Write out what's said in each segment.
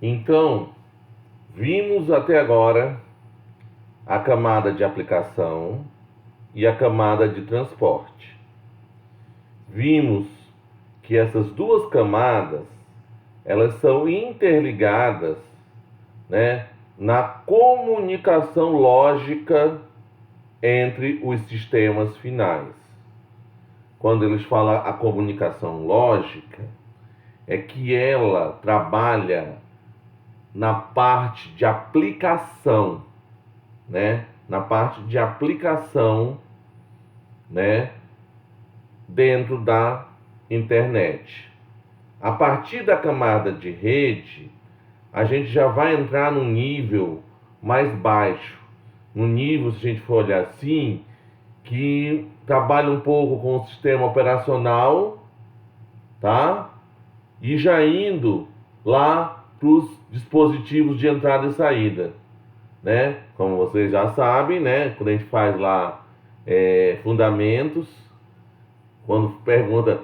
Então, vimos até agora a camada de aplicação e a camada de transporte. Vimos que essas duas camadas, elas são interligadas, né, na comunicação lógica entre os sistemas finais. Quando eles falam a comunicação lógica, é que ela trabalha na parte de aplicação, né? Na parte de aplicação, né? Dentro da internet. A partir da camada de rede, a gente já vai entrar num nível mais baixo. No nível, se a gente for olhar assim, que trabalha um pouco com o sistema operacional, tá? E já indo lá para os dispositivos de entrada e saída, né? Como vocês já sabem, né? Quando a gente faz lá fundamentos, quando pergunta,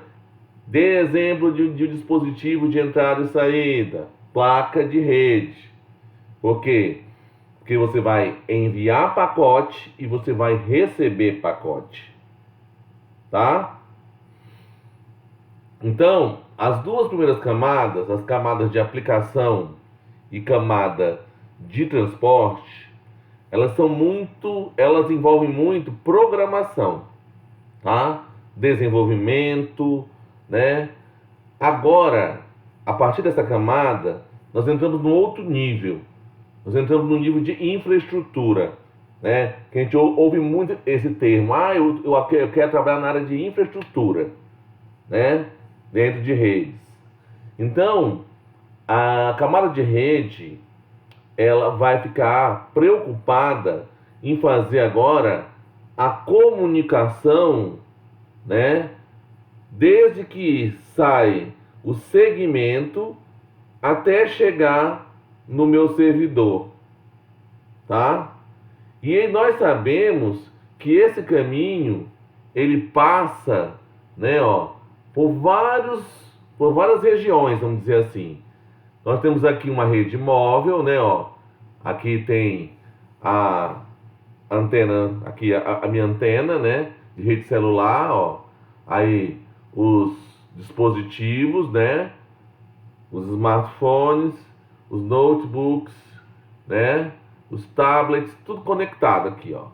dê exemplo de dispositivo de entrada e saída, placa de rede. Por quê? Porque você vai enviar pacote e você vai receber pacote, tá? Então, as duas primeiras camadas, as camadas de aplicação e camada de transporte, elas envolvem muito programação, tá? Desenvolvimento, né? Agora, a partir dessa camada, nós entramos num outro nível. Nós entramos no nível de infraestrutura, né? Que a gente ouve muito esse termo. Eu quero trabalhar na área de infraestrutura, né? Dentro de redes. Então, a camada de rede, ela vai ficar preocupada em fazer agora a comunicação, né? Desde que sai o segmento até chegar no meu servidor, tá? E aí nós sabemos que esse caminho ele passa, né, ó, por várias regiões, vamos dizer assim. Nós temos aqui uma rede móvel, né, ó. Aqui tem a antena, aqui a minha antena, né, de rede celular, ó. Aí os dispositivos, né, os smartphones, os notebooks, né, os tablets, tudo conectado aqui, ó.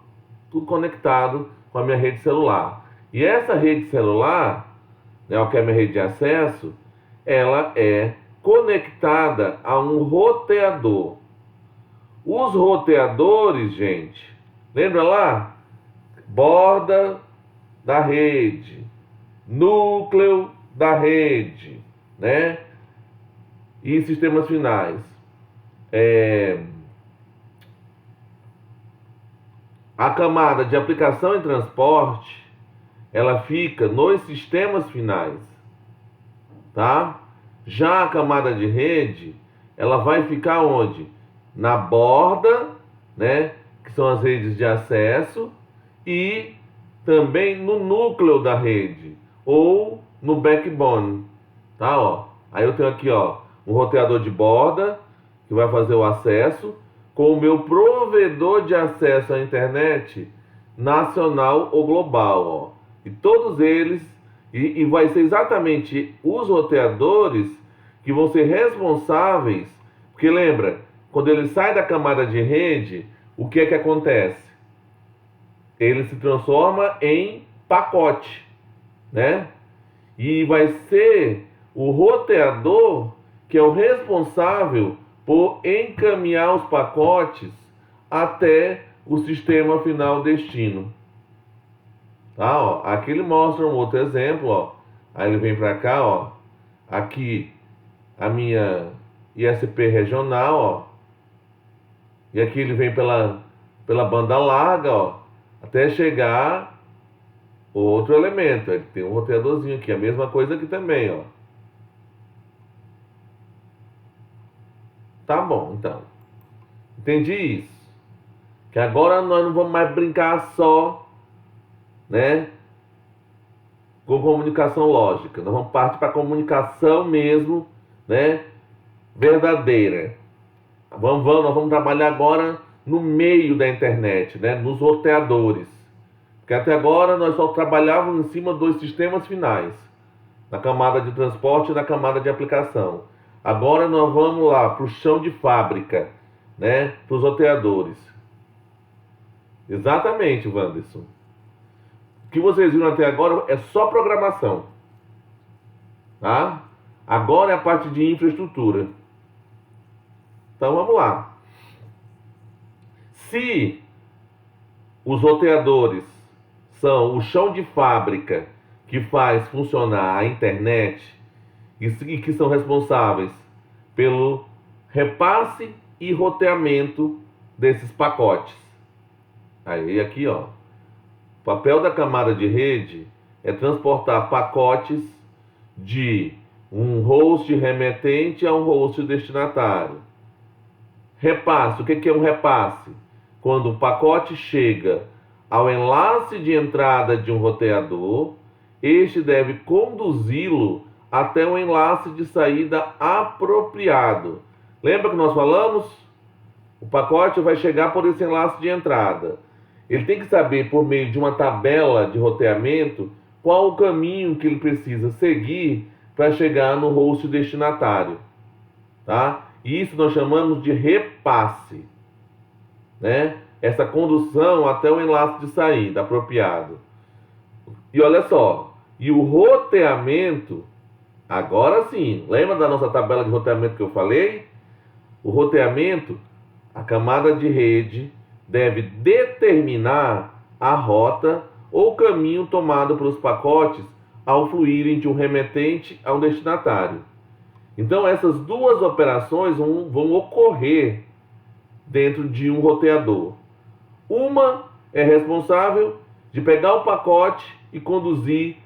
Tudo conectado com a minha rede celular. E essa rede celular, né, que é a minha rede de acesso, ela é conectada a um roteador. Os roteadores, gente, lembra lá? Borda da rede, núcleo da rede, né? E sistemas finais. A camada de aplicação e transporte, ela fica nos sistemas finais, tá? Já a camada de rede, ela vai ficar onde? Na borda, né? Que são as redes de acesso e também no núcleo da rede ou no backbone, tá? Ó, aí eu tenho aqui, ó, um roteador de borda que vai fazer o acesso com o meu provedor de acesso à internet nacional ou global, ó. E todos eles, e vai ser exatamente os roteadores que vão ser responsáveis, porque lembra, quando ele sai da camada de rede, o que é que acontece? Ele se transforma em pacote, né? E vai ser o roteador que é o responsável por encaminhar os pacotes até o sistema final destino. Tá, ó. Aqui ele mostra um outro exemplo, ó. Aí ele vem para cá, ó. Aqui a minha ISP regional, ó. E aqui ele vem pela banda larga, ó, até chegar outro elemento. Ele tem um roteadorzinho aqui, a mesma coisa aqui também, ó. Tá bom, então. Entendi isso. Que agora nós não vamos mais brincar só, né, com comunicação lógica. Nós vamos partir para comunicação mesmo, né, verdadeira. Nós vamos trabalhar agora no meio da internet, né? Nos roteadores. Porque até agora nós só trabalhávamos em cima dos sistemas finais, na camada de transporte e na camada de aplicação. Agora nós vamos lá para o chão de fábrica, né? Para os roteadores. Exatamente, Wanderson. O que vocês viram até agora é só programação. Tá? Agora é a parte de infraestrutura. Então vamos lá. Se os roteadores são o chão de fábrica que faz funcionar a internet e que são responsáveis pelo repasse e roteamento desses pacotes. Aí aqui, ó, o papel da camada de rede é transportar pacotes de um host remetente a um host destinatário. Repasse, o que é um repasse? Quando o pacote chega ao enlace de entrada de um roteador, este deve conduzi-lo até um enlace de saída apropriado. Lembra que nós falamos? O pacote vai chegar por esse enlace de entrada. Ele tem que saber, por meio de uma tabela de roteamento, qual o caminho que ele precisa seguir para chegar no host destinatário. Tá? Isso nós chamamos de repasse, né? Essa condução até o enlace de saída apropriado. E olha só, e o roteamento, agora sim, lembra da nossa tabela de roteamento que eu falei? O roteamento, a camada de rede deve determinar a rota ou caminho tomado pelos pacotes ao fluírem de um remetente a um destinatário. Então essas duas operações vão ocorrer dentro de um roteador. Uma é responsável de pegar o pacote e conduzir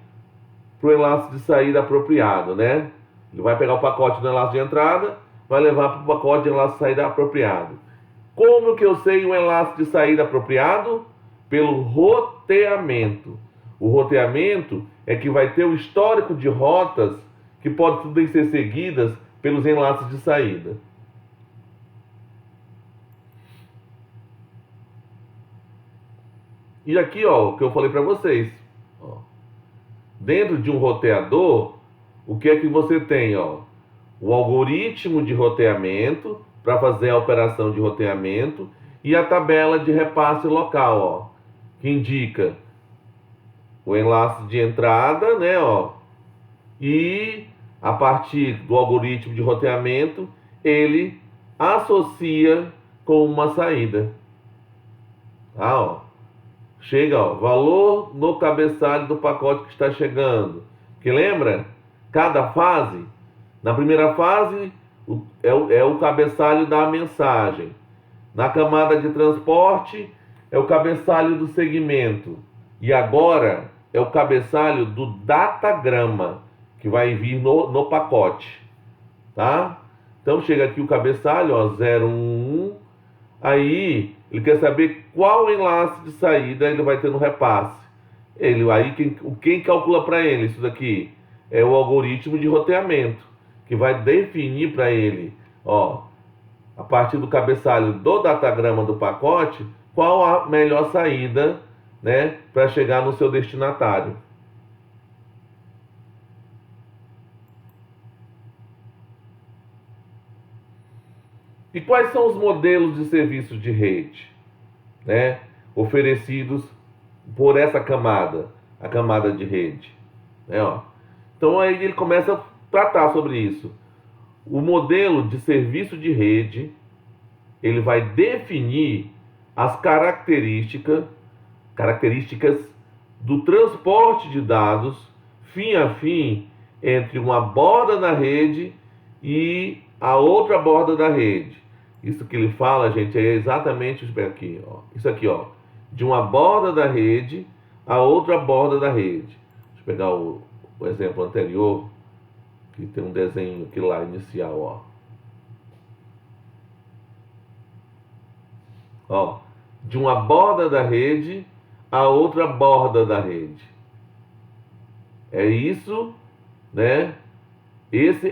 para o enlace de saída apropriado, né? Ele vai pegar o pacote do enlace de entrada, vai levar para o pacote de enlace de saída apropriado. Como que eu sei o enlace de saída apropriado? Pelo roteamento. O roteamento é que vai ter o histórico de rotas que podem ser seguidas pelos enlaces de saída. E aqui, ó, o que eu falei para vocês. Ó. Dentro de um roteador, o que é que você tem? Ó? O algoritmo de roteamento, para fazer a operação de roteamento, e a tabela de repasse local, ó, que indica o enlace de entrada, né, ó, e a partir do algoritmo de roteamento, ele associa com uma saída. Tá, ó. Chega, ó, valor no cabeçalho do pacote que está chegando. Que lembra? Cada fase, na primeira fase, é o cabeçalho da mensagem. Na camada de transporte, é o cabeçalho do segmento. E agora, é o cabeçalho do datagrama, que vai vir no pacote. Tá? Então, chega aqui o cabeçalho, ó, 011. Aí, ele quer saber qual enlace de saída ele vai ter no repasse. Quem calcula para ele isso daqui? É o algoritmo de roteamento, que vai definir para ele, ó, a partir do cabeçalho do datagrama do pacote, qual a melhor saída, né, para chegar no seu destinatário. E quais são os modelos de serviços de rede, né, oferecidos por essa camada, a camada de rede, né, ó. Então aí ele começa a tratar sobre isso. O modelo de serviço de rede, ele vai definir as características do transporte de dados fim a fim entre uma borda da rede e a outra borda da rede. Isso que ele fala, gente, é exatamente aqui, ó. Isso aqui, ó, de uma borda da rede a outra borda da rede. Deixa eu pegar o exemplo anterior, que tem um desenho aqui lá inicial, ó. Ó, de uma borda da rede a outra borda da rede. É isso, né? Esse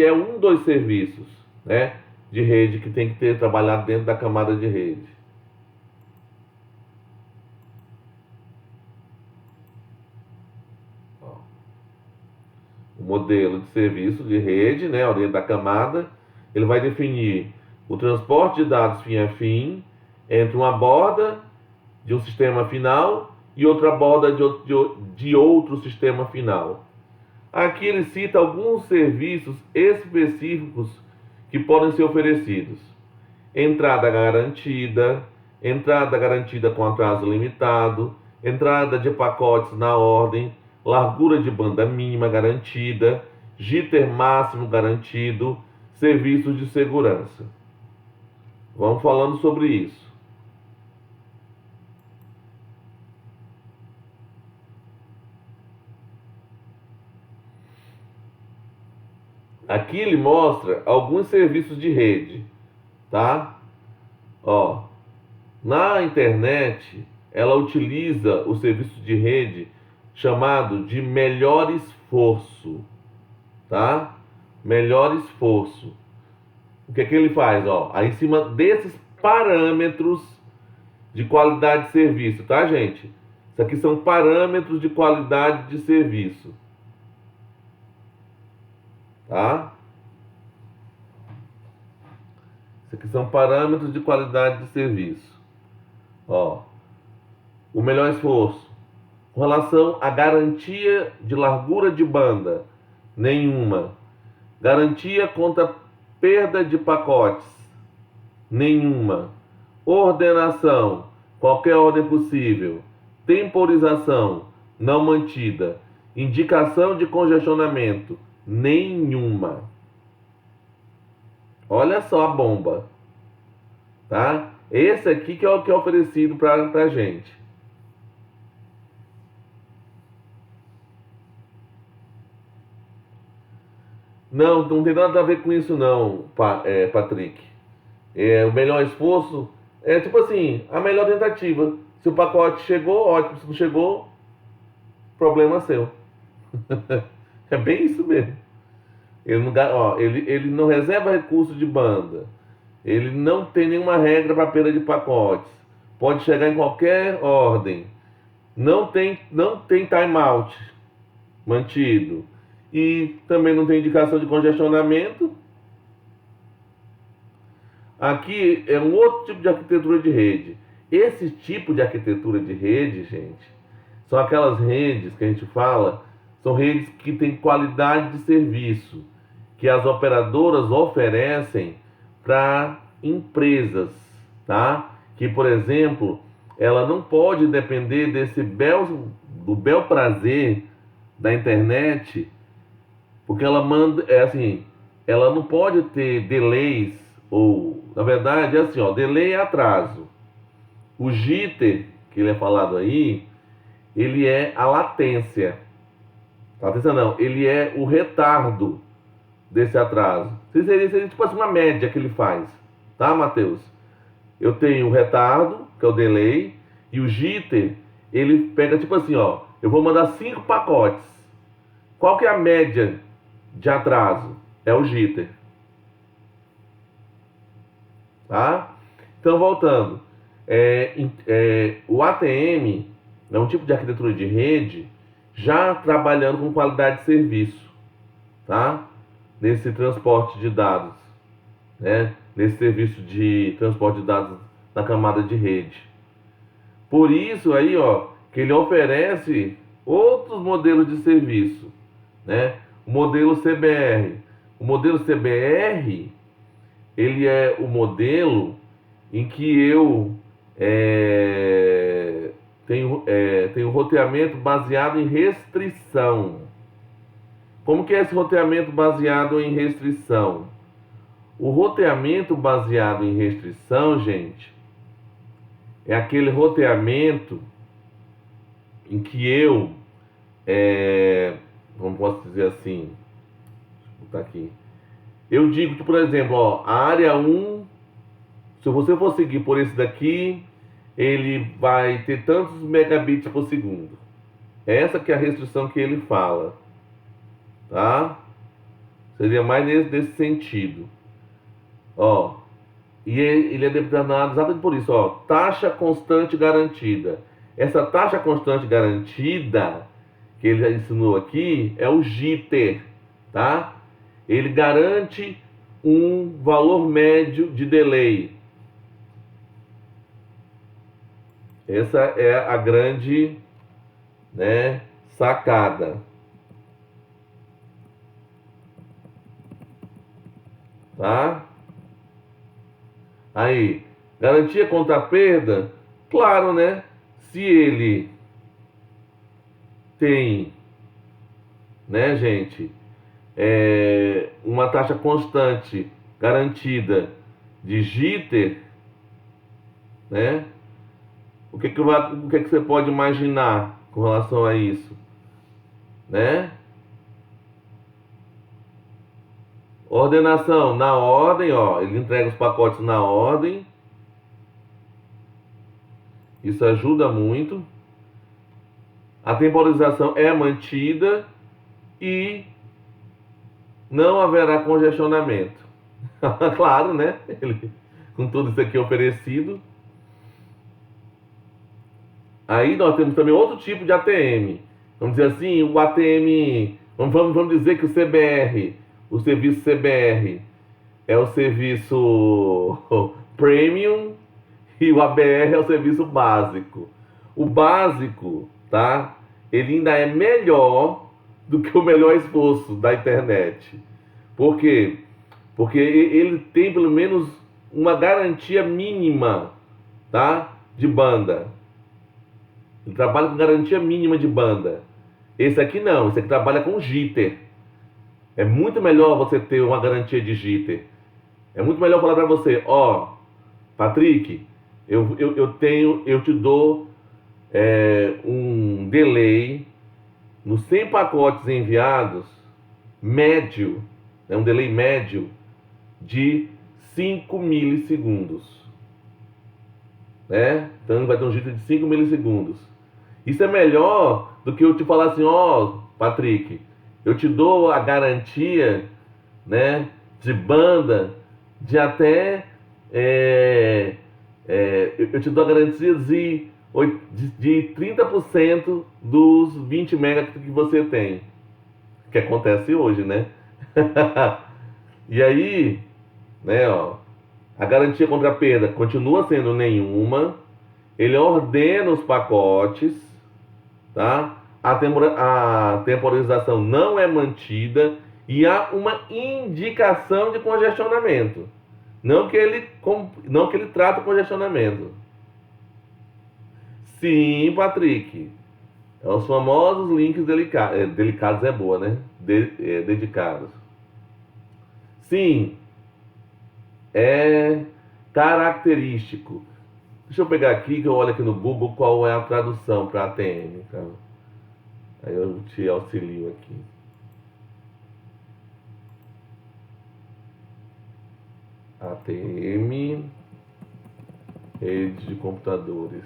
é um dos serviços. né, de rede que tem que ter trabalhado dentro da camada de rede. O modelo de serviço de rede, né, dentro da camada, ele vai definir o transporte de dados fim a fim entre uma borda de um sistema final e outra borda de outro sistema final. Aqui ele cita alguns serviços específicos que podem ser oferecidos: entrada garantida com atraso limitado, entrada de pacotes na ordem, largura de banda mínima garantida, jitter máximo garantido, serviços de segurança. Vamos falando sobre isso. Aqui ele mostra alguns serviços de rede, tá? Ó, na internet, ela utiliza o serviço de rede chamado de melhor esforço, tá? Melhor esforço. O que é que ele faz? Ó, aí em cima desses parâmetros de qualidade de serviço, tá, gente? Isso aqui são parâmetros de qualidade de serviço, tá? Isso aqui são parâmetros de qualidade de serviço. Ó, o melhor esforço. Com relação à garantia de largura de banda, nenhuma. Garantia contra perda de pacotes, nenhuma. Ordenação, qualquer ordem possível. Temporização, não mantida. Indicação de congestionamento, nenhuma. Olha só a bomba, tá? Esse aqui que é o que é oferecido pra gente. Não, não tem nada a ver com isso não, Patrick. O melhor esforço é tipo assim, a melhor tentativa. Se o pacote chegou, ótimo. Se não chegou, problema seu. É bem isso mesmo. Ele não reserva recurso de banda. Ele não tem nenhuma regra para perda de pacotes. Pode chegar em qualquer ordem. Não tem timeout mantido. E também não tem indicação de congestionamento. Aqui é um outro tipo de arquitetura de rede. Esse tipo de arquitetura de rede, gente, são aquelas redes que a gente fala, são redes que têm qualidade de serviço, que as operadoras oferecem para empresas, tá? Que, por exemplo, ela não pode depender do bel prazer da internet, porque ela manda, ela não pode ter delays, ou, na verdade, é assim, ó, delay é atraso. O jitter, que ele é falado aí, ele é a latência. Tá atenção, não, ele é o retardo desse atraso. Seria tipo assim uma média que ele faz, tá, Matheus? Eu tenho o retardo, que é o delay, e o jitter, ele pega tipo assim, ó, eu vou mandar 5 pacotes. Qual que é a média de atraso? É o jitter. Tá? Então, voltando. O ATM é um tipo de arquitetura de rede já trabalhando com qualidade de serviço, tá? Nesse transporte de dados, né? Nesse serviço de transporte de dados na camada de rede. Por isso aí, ó, que ele oferece outros modelos de serviço, né? O modelo CBR. O modelo CBR, ele é o modelo em que eu tenho roteamento baseado em restrição. Como que é esse roteamento baseado em restrição? O roteamento baseado em restrição, gente, é aquele roteamento em que como posso dizer assim, deixa eu botar aqui. Eu digo que, por exemplo, ó, a área 1, se você for seguir por esse daqui, ele vai ter tantos megabits por segundo. Essa que é a restrição que ele fala, tá? Seria mais nesse sentido. Ó, e ele é determinado exatamente por isso, ó, taxa constante garantida. Essa taxa constante garantida que ele já ensinou aqui é o jitter, tá? Ele garante um valor médio de delay. Essa é a grande, né, sacada, tá? Aí, garantia contra a perda, claro, né? Se ele tem, né, gente, uma taxa constante garantida de jitter, né? O que que você pode imaginar com relação a isso, né? Ordenação na ordem, ó, ele entrega os pacotes na ordem. Isso ajuda muito. A temporização é mantida e não haverá congestionamento. Claro, né? Ele, com tudo isso aqui oferecido. Aí nós temos também outro tipo de ATM. Vamos dizer assim, o ATM. Vamos dizer que o CBR, o serviço CBR, é o serviço premium e o ABR é o serviço básico. O básico, tá? Ele ainda é melhor do que o melhor esforço da internet. Por quê? Porque ele tem pelo menos uma garantia mínima, tá? De banda. Ele trabalha com garantia mínima de banda. Esse aqui não, esse aqui trabalha com jitter. É muito melhor você ter uma garantia de jitter. É muito melhor falar para você, ó, Patrick, eu te dou um delay nos 100 pacotes enviados, médio, é um delay médio de 5 milissegundos. Né? Então vai ter um jitter de 5 milissegundos. Isso é melhor do que eu te falar assim, ó, Patrick, eu te dou a garantia, né, de banda de até eu te dou a garantia de 30% dos 20 mega que você tem. Que acontece hoje, né? E aí, né, ó, a garantia contra a perda continua sendo nenhuma. Ele ordena os pacotes, tá? A temporização não é mantida e há uma indicação de congestionamento. Não que ele trata o congestionamento. Sim, Patrick. É os famosos links delicados. Delicados é boa, né? Dedicados. Sim, é característico. Deixa eu pegar aqui, que eu olho aqui no Google qual é a tradução para ATM. Tá? Aí eu te auxilio aqui. ATM, rede de computadores.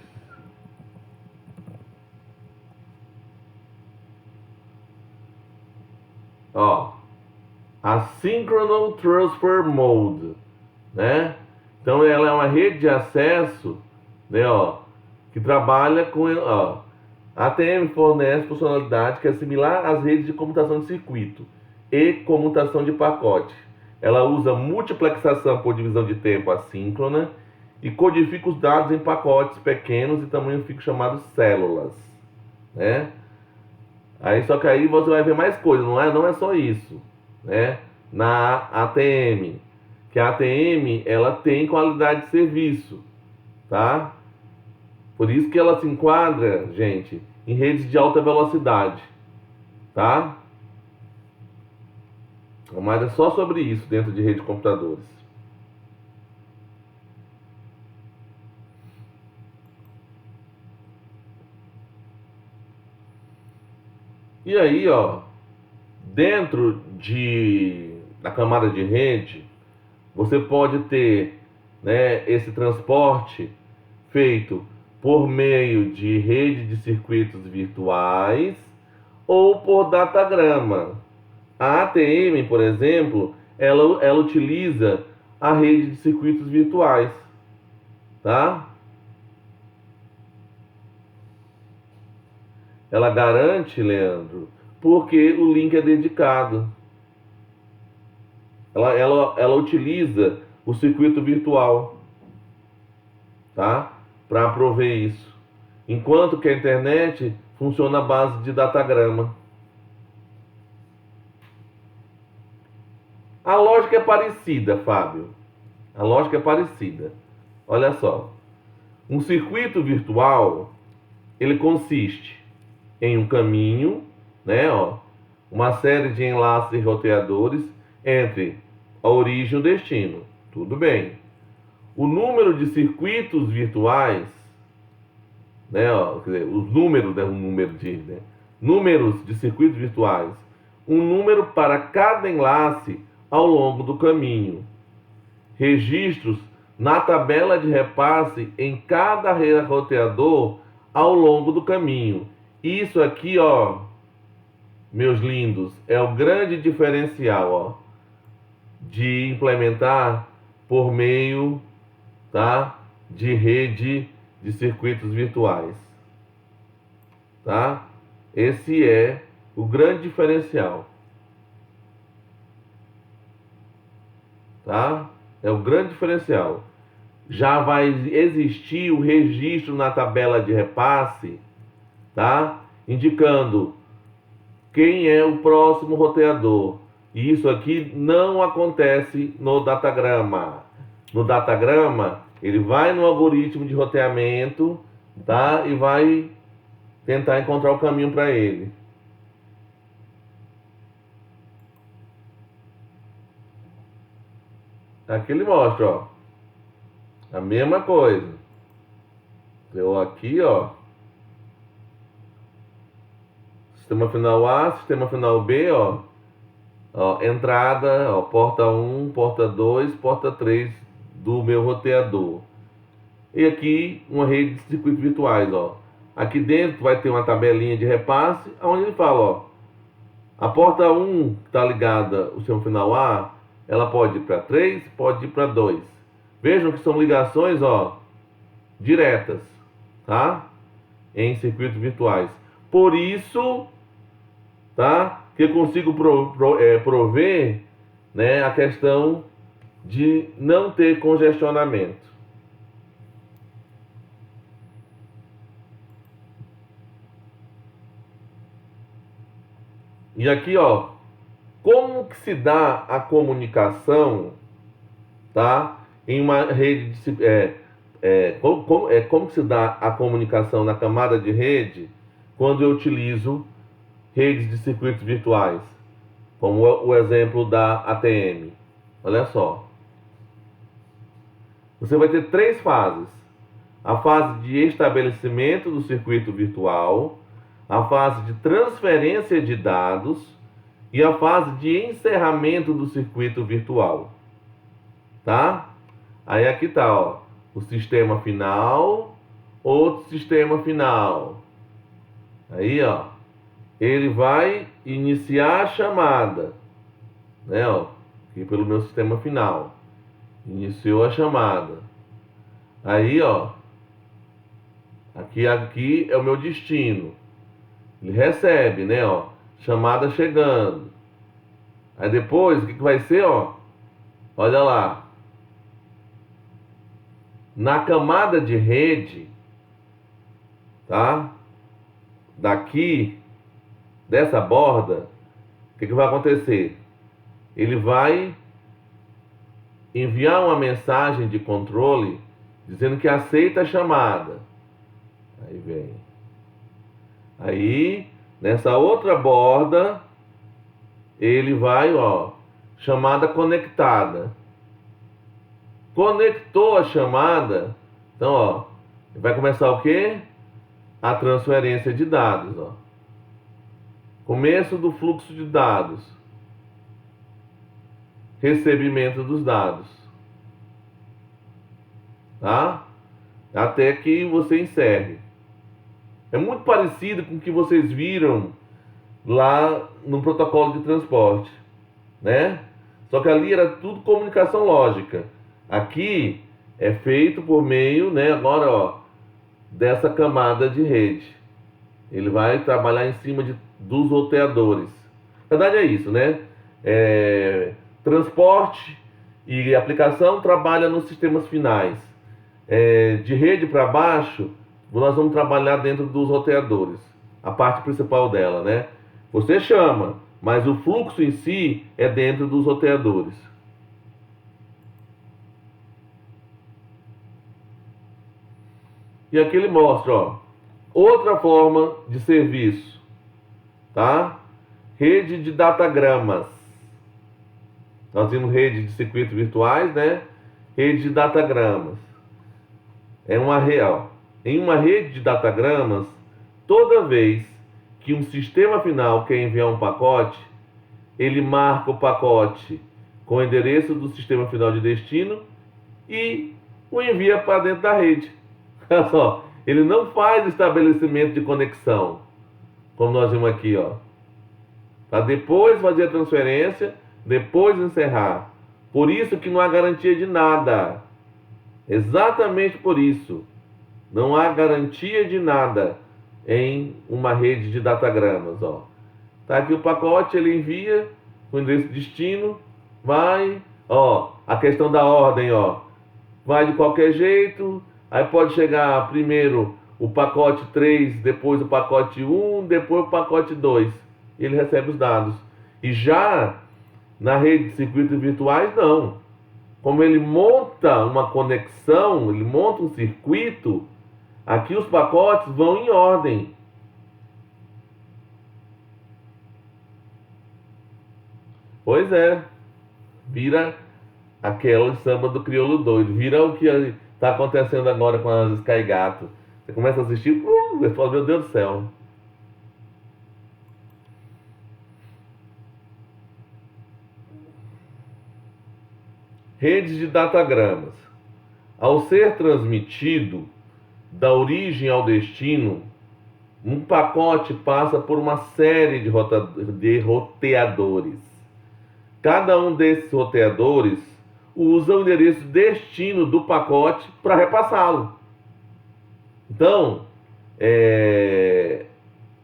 Ó, Asynchronous Transfer Mode, né? Então ela é uma rede de acesso, né, ó, que trabalha com, ó, a ATM fornece funcionalidade que é similar às redes de comutação de circuito e comutação de pacote. Ela usa multiplexação por divisão de tempo assíncrona e codifica os dados em pacotes pequenos e tamanho fico chamados células, né? Aí só que aí você vai ver mais coisas, não é só isso, né? Na ATM, que a ATM ela tem qualidade de serviço, tá? Por isso que ela se enquadra, gente, em redes de alta velocidade, tá? Mas é só sobre isso dentro de rede de computadores. E aí, ó, dentro da camada de rede, você pode ter, né, esse transporte feito por meio de rede de circuitos virtuais ou por datagrama. A ATM, por exemplo, ela utiliza a rede de circuitos virtuais, tá? Ela garante, Leandro, porque o link é dedicado. Ela utiliza o circuito virtual, tá? Para prover isso. Enquanto que a internet funciona à base de datagrama. A lógica é parecida, Fábio. A lógica é parecida. Olha só. Um circuito virtual, ele consiste em um caminho, né, ó, uma série de enlaces e roteadores entre a origem e o destino. Tudo bem. O número de circuitos virtuais, né, ó, quer dizer, os números, né, números de circuitos virtuais, um número para cada enlace ao longo do caminho. Registros na tabela de repasse em cada roteador ao longo do caminho. Isso aqui, ó, meus lindos, é o grande diferencial, ó, de implementar por meio, tá, de rede de circuitos virtuais, tá? Esse é o grande diferencial, tá? É o grande diferencial. Já vai existir o registro na tabela de repasse, tá? Indicando quem é o próximo roteador. E isso aqui não acontece no datagrama. No datagrama, ele vai no algoritmo de roteamento, tá? E vai tentar encontrar o caminho para ele. Aqui ele mostra, ó, a mesma coisa. Eu aqui, ó, sistema final A, sistema final B, ó, entrada, ó, porta 1, porta 2, porta 3 do meu roteador. E aqui uma rede de circuitos virtuais, ó. Aqui dentro vai ter uma tabelinha de repasse, onde ele fala, ó, a porta 1 que está ligada ao sistema final A, ela pode ir para 3, pode ir para 2. Vejam que são ligações, ó, diretas, tá? Em circuitos virtuais. Por isso, tá? Que eu consigo prover, né, a questão de não ter congestionamento. E aqui, ó, como que se dá a comunicação, tá? Em uma rede de como que se dá a comunicação na camada de rede quando eu utilizo redes de circuitos virtuais, como o exemplo da ATM. Olha só. Você vai ter três fases. A fase de estabelecimento do circuito virtual, a fase de transferência de dados e a fase de encerramento do circuito virtual. Tá? Aí aqui tá, ó, o sistema final, outro sistema final. Aí, ó, ele vai iniciar a chamada, né, ó, aqui pelo meu sistema final. Iniciou a chamada. Aí, ó, aqui é o meu destino. Ele recebe, né, ó, chamada chegando. Aí depois, o que vai ser, ó? Olha lá. Na camada de rede, tá? Daqui, dessa borda, o que vai acontecer? Ele vai enviar uma mensagem de controle dizendo que aceita a chamada. Aí vem. Aí, nessa outra borda, ele vai, ó, chamada conectada. Conectou a chamada, então, ó, vai começar o quê? A transferência de dados, ó. Começo do fluxo de dados. Recebimento dos dados. Tá? Até que você encerre. É muito parecido com o que vocês viram lá no protocolo de transporte, né? Só que ali era tudo comunicação lógica. Aqui é feito por meio, né, agora, ó, dessa camada de rede. Ele vai trabalhar em cima dos roteadores. Na verdade é isso, né? Transporte e aplicação trabalha nos sistemas finais. De rede para baixo, nós vamos trabalhar dentro dos roteadores. A parte principal dela, né? Você chama, mas o fluxo em si é dentro dos roteadores. E aqui ele mostra, ó, outra forma de serviço, tá? Rede de datagramas. Nós temos rede de circuitos virtuais, né? Rede de datagramas. Em uma rede de datagramas, toda vez que um sistema final quer enviar um pacote, ele marca o pacote com o endereço do sistema final de destino e o envia para dentro da rede. Olha só, ele não faz estabelecimento de conexão, como nós vimos aqui, ó. Para depois fazer a transferência, depois encerrar. Por isso que não há garantia de nada. Exatamente por isso. Não há garantia de nada em uma rede de datagramas, ó. Tá aqui o pacote, ele envia o endereço de destino, vai, ó, a questão da ordem, ó. Vai de qualquer jeito, aí pode chegar primeiro o pacote 3, depois o pacote 1, depois o pacote 2. Ele recebe os dados. E já na rede de circuitos virtuais, não. Como ele monta uma conexão, ele monta um circuito, aqui os pacotes vão em ordem. Pois é, vira aquela samba do crioulo doido, vira o que está acontecendo agora com as Sky Gato. Você começa a assistir, você fala, meu Deus do céu. Redes de datagramas. Ao ser transmitido da origem ao destino, um pacote passa por uma série de roteadores. Cada um desses roteadores usa o endereço destino do pacote para repassá-lo. Então,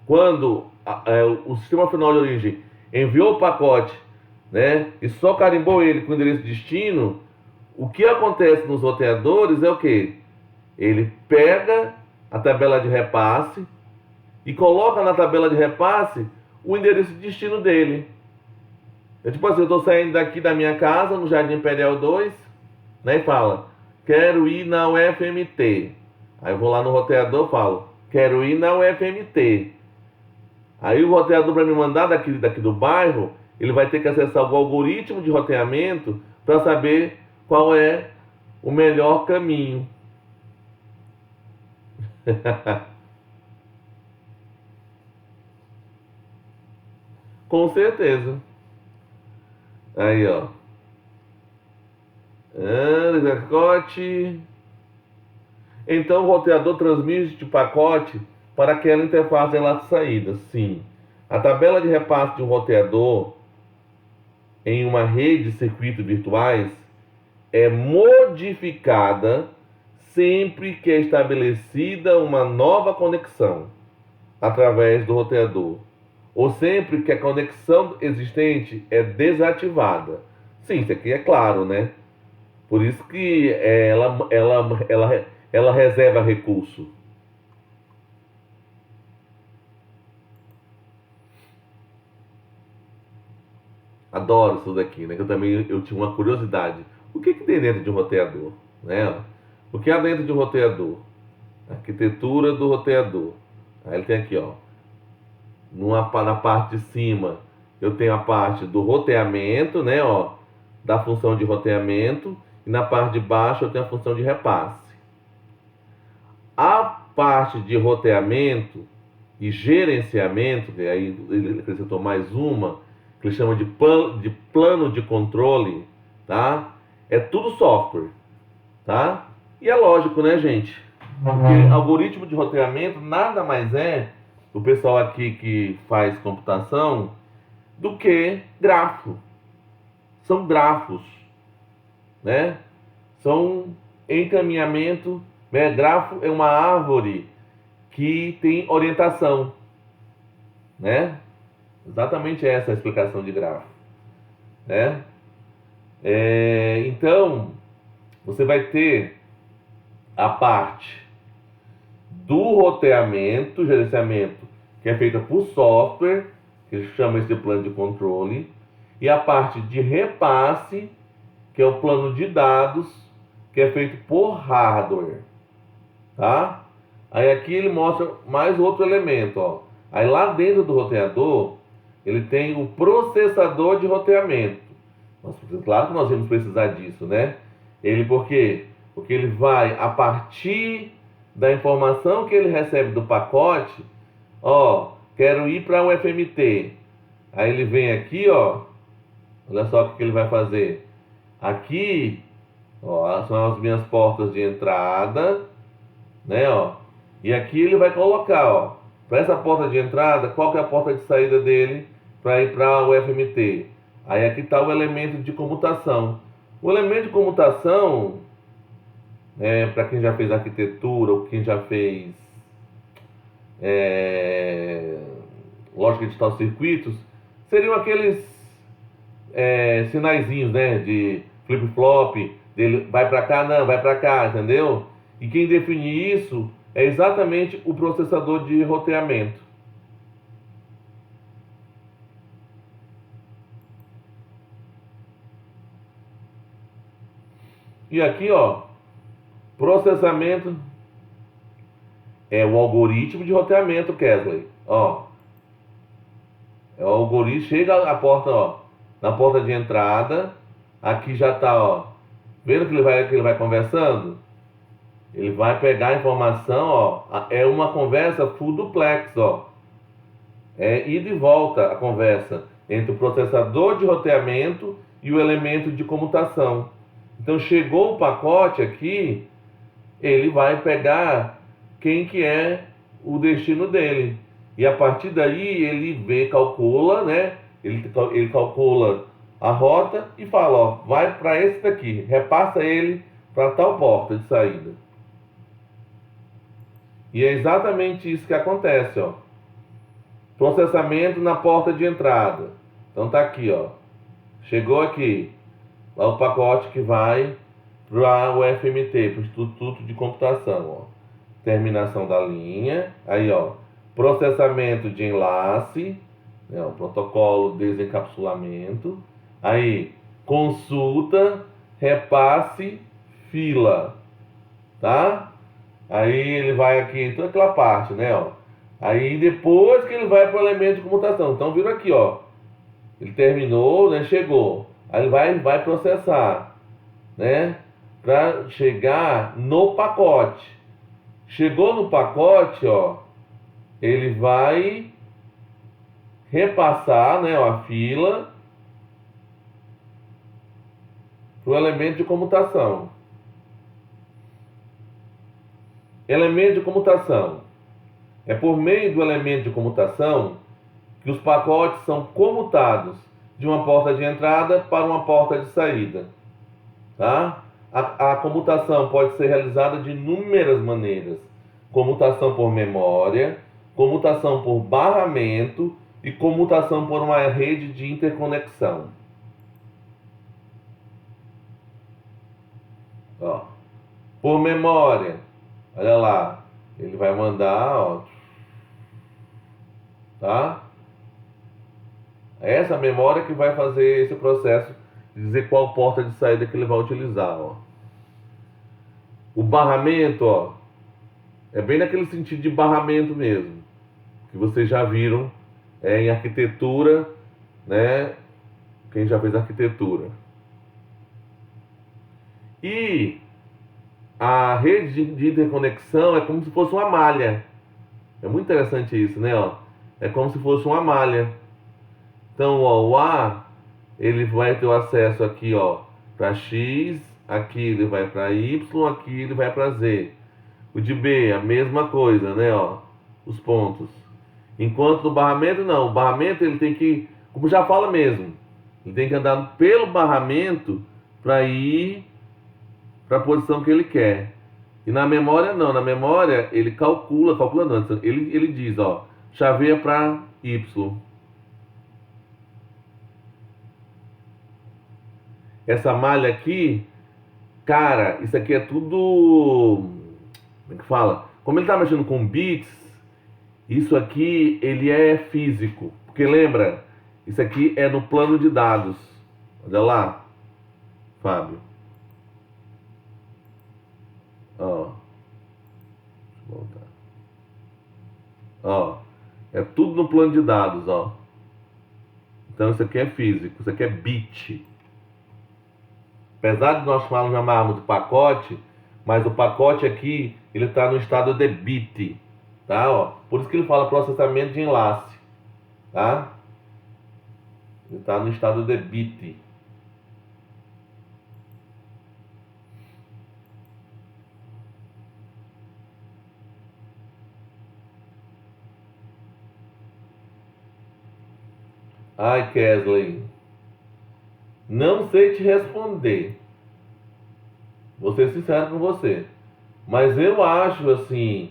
quando o sistema final de origem enviou o pacote, né, e só carimbou ele com o endereço destino, o que acontece nos roteadores é o quê? Ele pega a tabela de repasse e coloca na tabela de repasse o endereço de destino dele. Tipo assim, eu estou saindo daqui da minha casa, no Jardim Imperial 2, né, e fala, quero ir na UFMT. Aí eu vou lá no roteador e falo, quero ir na UFMT. Aí o roteador, para me mandar daqui do bairro, ele vai ter que acessar o algoritmo de roteamento para saber qual é o melhor caminho. Com certeza. Aí, ó. Pacote. Então o roteador transmite o pacote para aquela interface de enlace-saída. Sim. A tabela de repasse de um roteador em uma rede de circuitos virtuais é modificada sempre que é estabelecida uma nova conexão através do roteador, ou sempre que a conexão existente é desativada. Sim, isso aqui é claro, né? Por isso que ela reserva recurso. Adoro isso daqui, né? Que eu tinha uma curiosidade. O que tem dentro de um roteador? Né? O que há dentro de um roteador? Arquitetura do roteador. Aí ele tem aqui, ó. Na parte de cima, eu tenho a parte do roteamento, né? Ó, da função de roteamento. E na parte de baixo, eu tenho a função de repasse. A parte de roteamento e gerenciamento, que aí ele acrescentou mais uma, que ele chama de plano de controle, tá? É tudo software, tá? E é lógico, né, gente? Porque algoritmo de roteamento nada mais é, o pessoal aqui que faz computação, do que gráfico. são grafos, né? São encaminhamento, né? Grafo é uma árvore que tem orientação, né? Exatamente essa é a explicação de grafo, né? Então, você vai ter a parte do roteamento, gerenciamento, que é feita por software, que chama esse plano de controle, e a parte de repasse, que é o plano de dados, que é feito por hardware, tá? Aí aqui ele mostra mais outro elemento, ó. Aí lá dentro do roteador, ele tem o processador de roteamento. Claro que nós vamos precisar disso, né? Por quê? Porque ele vai, a partir da informação que ele recebe do pacote, ó, quero ir para o FMT. Aí ele vem aqui, ó, olha só o que ele vai fazer. Aqui, ó, são as minhas portas de entrada, né, ó. E aqui ele vai colocar, ó, para essa porta de entrada, qual que é a porta de saída dele para ir para o FMT. Aí aqui está o elemento de comutação. O elemento de comutação, para quem já fez arquitetura ou quem já fez lógica de tal circuitos, seriam aqueles sinaizinhos, né, de flip-flop, dele vai para cá, não, vai para cá, entendeu? E quem define isso é exatamente o processador de roteamento. E aqui, ó, processamento é o algoritmo de roteamento, Kesley. Ó, é o algoritmo, chega a porta, ó, na porta de entrada, aqui já tá, ó, vendo que ele vai conversando? Ele vai pegar a informação, ó, é uma conversa full duplex, ó. É ida e volta a conversa entre o processador de roteamento e o elemento de comutação. Então chegou o pacote aqui, ele vai pegar quem que é o destino dele. E a partir daí ele calcula, né? Ele calcula a rota e fala, ó, vai para esse daqui, repassa ele para tal porta de saída. E é exatamente isso que acontece, ó. Processamento na porta de entrada. Então tá aqui, ó. Chegou aqui. Lá o pacote que vai para o FMT, para o Instituto de Computação, ó. Terminação da linha. Aí, ó. Processamento de enlace, né, o protocolo de desencapsulamento. Aí, consulta, repasse, fila, tá? Aí ele vai aqui, toda aquela parte, né, ó. Aí depois que ele vai para o elemento de comutação. Então, viram aqui, ó. Ele terminou, né, chegou. Aí ele vai processar, né, para chegar no pacote. Chegou no pacote, ó, ele vai repassar, né, ó, a fila para o elemento de comutação. Elemento de comutação. É por meio do elemento de comutação que os pacotes são comutados de uma porta de entrada para uma porta de saída. Tá? A comutação pode ser realizada de inúmeras maneiras. Comutação por memória, comutação por barramento e comutação por uma rede de interconexão. Ó. Por memória, olha lá, ele vai mandar, ó, tá? É essa memória que vai fazer esse processo de dizer qual porta de saída que ele vai utilizar, ó. O barramento, ó, é bem naquele sentido de barramento mesmo, que vocês já viram em arquitetura, né? Quem já fez arquitetura. E a rede de interconexão é como se fosse uma malha. É muito interessante isso, né? Ó? É como se fosse uma malha. Então, ó, o A, ele vai ter o acesso aqui, ó, para X, aqui ele vai para Y, aqui ele vai para Z. O de B, a mesma coisa, né? Ó, os pontos. Enquanto no barramento, não. O barramento ele tem que, como já fala mesmo, Ele tem que andar pelo barramento para ir para a posição que ele quer. E na memória não, na memória ele calcula não, ele diz, ó, chaveia para Y. Essa malha aqui, cara, isso aqui é tudo, como é que fala? Como ele tá mexendo com bits, isso aqui ele é físico, porque lembra, isso aqui é no plano de dados. Olha lá, Fábio. Ó, deixa eu voltar. Ó, é tudo no plano de dados, ó. Então isso aqui é físico, isso aqui é bit. Apesar de nós chamarmos de pacote, mas o pacote aqui, ele está no estado de bit, tá? Ó, por isso que ele fala processamento de enlace, tá? Ele está no estado de bit. Ai, Kesley, não sei te responder. Vou ser sincero com você. Mas eu acho assim,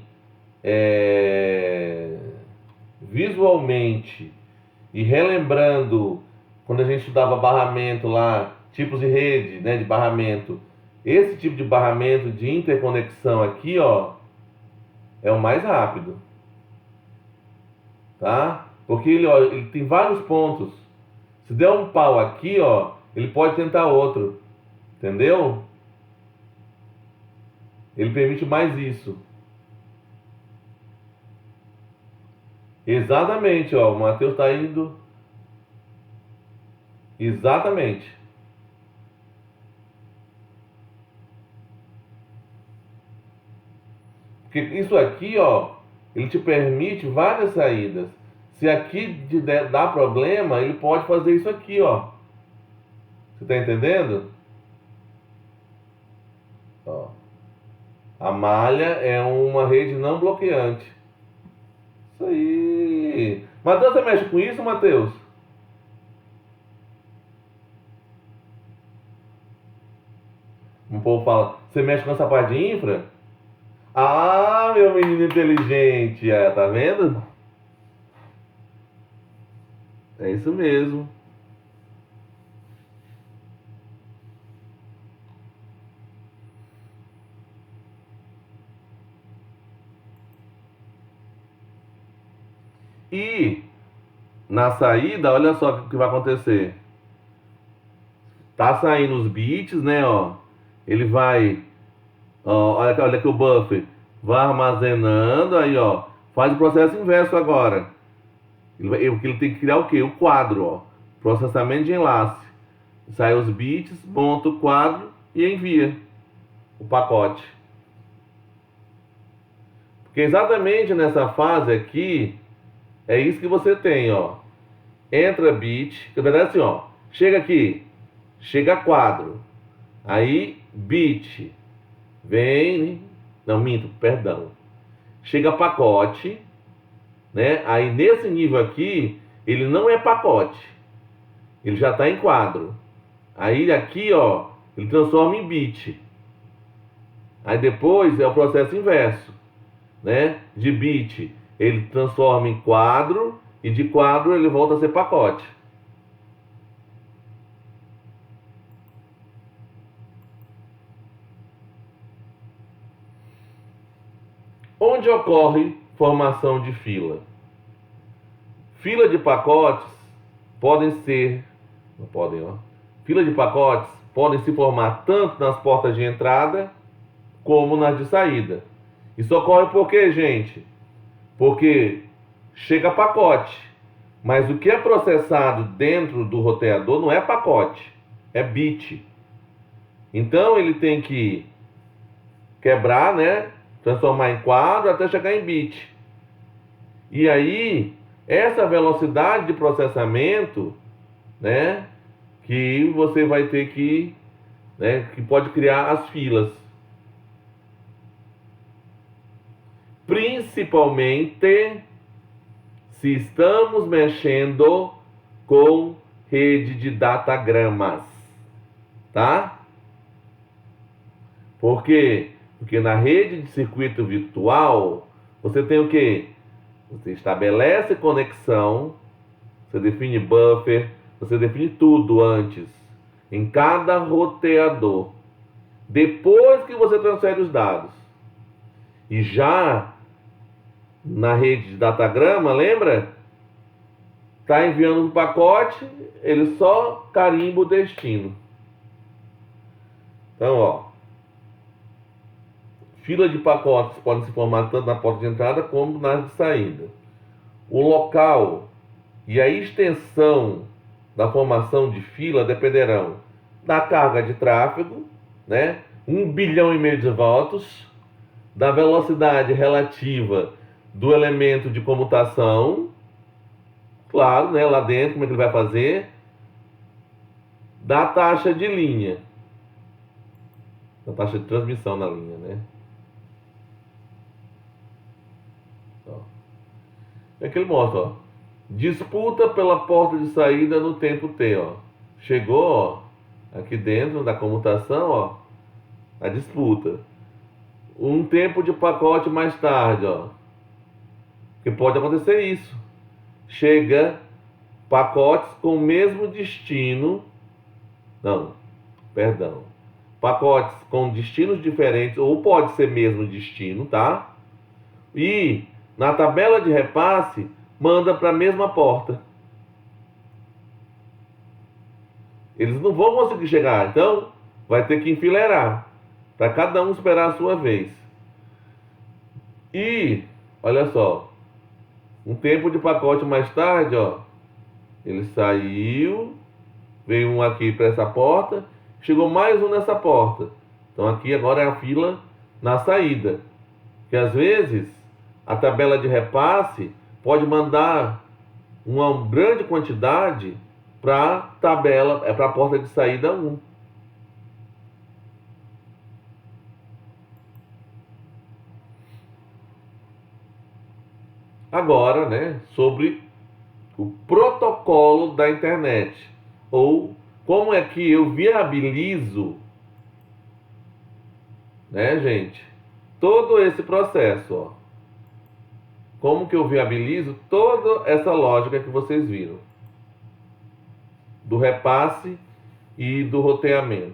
visualmente e relembrando quando a gente estudava barramento lá, tipos de rede, né, de barramento, esse tipo de barramento de interconexão aqui, ó, é o mais rápido, tá? Porque ele, ó, ele tem vários pontos. Se der um pau aqui, ó, ele pode tentar outro, entendeu? Ele permite mais isso. Exatamente, ó, o Matheus está indo. Exatamente. Porque isso aqui, ó, ele te permite várias saídas. Se aqui dá problema, ele pode fazer isso aqui, ó. Você tá entendendo? Ó. A malha é uma rede não bloqueante. Isso aí. Matheus, você mexe com isso, Matheus? Um povo fala, você mexe com essa parte de infra? Ah, meu menino inteligente, tá vendo? É isso mesmo. E na saída, olha só o que vai acontecer. Tá saindo os bits, né, ó. Ele vai, ó, olha aqui o buffer. Vai armazenando, aí, ó. Faz o processo inverso agora. Ele tem que criar o quê? O quadro, ó. Processamento de enlace. Sai os bits, monta o quadro e envia o pacote. Porque exatamente nessa fase aqui, é isso que você tem, ó. Entra bit, na verdade assim, ó. Chega aqui, chega quadro. Aí, bit. Vem, não, minto, perdão. Chega pacote, né? Aí nesse nível aqui, ele não é pacote. Ele já está em quadro. Aí aqui, ó, ele transforma em bit. Aí depois é o processo inverso, né? De bit ele transforma em quadro e de quadro ele volta a ser pacote. Onde ocorre formação de fila? Fila de pacotes podem ser, não podem, ó. Fila de pacotes podem se formar tanto nas portas de entrada como nas de saída. Isso ocorre por quê, gente? Porque chega pacote, mas o que é processado dentro do roteador não é pacote, é bit. Então ele tem que quebrar, né? Transformar em quadro até chegar em bit. E aí, essa velocidade de processamento, né? Que você vai ter que, né? Que pode criar as filas. Principalmente se estamos mexendo com rede de datagramas, tá? Por quê? Porque na rede de circuito virtual, você tem o quê? Você estabelece conexão, você define buffer, você define tudo antes, em cada roteador. Depois que você transfere os dados. E já na rede de datagrama, lembra? Está enviando um pacote, ele só carimba o destino. Então, ó, fila de pacotes podem se formar tanto na porta de entrada como na de saída. O local e a extensão da formação de fila dependerão da carga de tráfego, né? 1,5 bilhão de votos, da velocidade relativa do elemento de comutação, claro, né? Lá dentro, como é que ele vai fazer, da taxa de linha, da taxa de transmissão na linha, né? É que ele mostra, ó. Disputa pela porta de saída no tempo T, ó. Chegou, ó, aqui dentro da comutação, ó, a disputa. Um tempo de pacote mais tarde, ó. Que pode acontecer isso. Chega pacotes com o mesmo destino. Não, perdão. Pacotes com destinos diferentes, ou pode ser mesmo destino, tá? E na tabela de repasse, manda para a mesma porta. Eles não vão conseguir chegar, então vai ter que enfileirar, para cada um esperar a sua vez. E, olha só, um tempo de pacote mais tarde, ó, ele saiu, veio um aqui para essa porta, chegou mais um nessa porta. Então aqui agora é a fila na saída. Que às vezes a tabela de repasse pode mandar uma grande quantidade para a tabela, para a porta de saída 1. Agora, né, sobre o protocolo da internet, ou como é que eu viabilizo, né, gente, todo esse processo, ó. Como que eu viabilizo toda essa lógica que vocês viram, do repasse e do roteamento.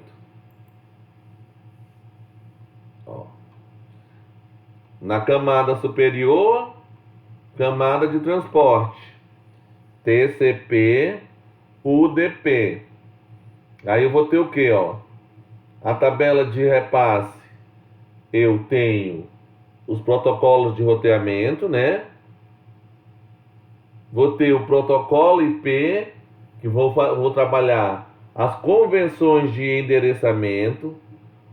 Ó. Na camada superior, camada de transporte, TCP, UDP. Aí eu vou ter o que, ó? A tabela de repasse, eu tenho os protocolos de roteamento, né? Vou ter o protocolo IP, que vou trabalhar as convenções de endereçamento,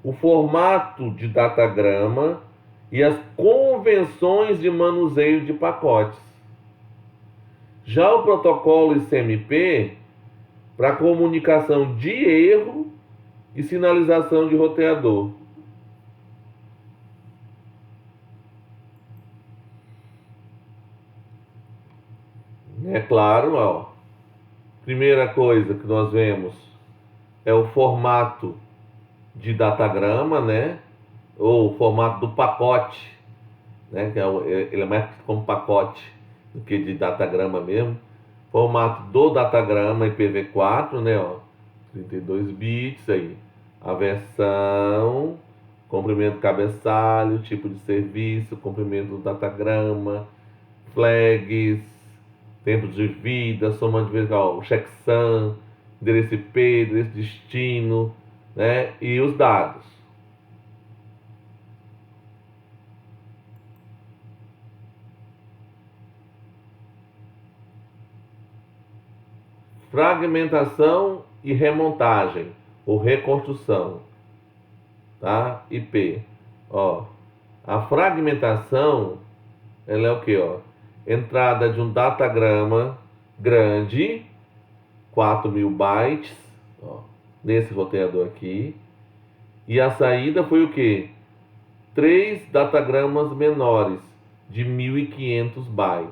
o formato de datagrama e as convenções de manuseio de pacotes. Já o protocolo ICMP, para comunicação de erro e sinalização de roteador. É claro, ó, primeira coisa que nós vemos é o formato de datagrama, né? Ou o formato do pacote, né? Que ele é mais como pacote do que de datagrama mesmo. Formato do datagrama IPv4, né? Ó, 32 bits aí. A versão, comprimento cabeçalho, tipo de serviço, comprimento do datagrama, flags, tempo de vida, soma de vertical, checksum, endereço IP, endereço destino, né? E os dados. Fragmentação e remontagem, ou reconstrução, tá? IP. Ó, a fragmentação, ela é o que, ó? Entrada de um datagrama grande, 4.000 bytes, ó, nesse roteador aqui. E a saída foi o que? 3 datagramas menores, de 1.500 bytes.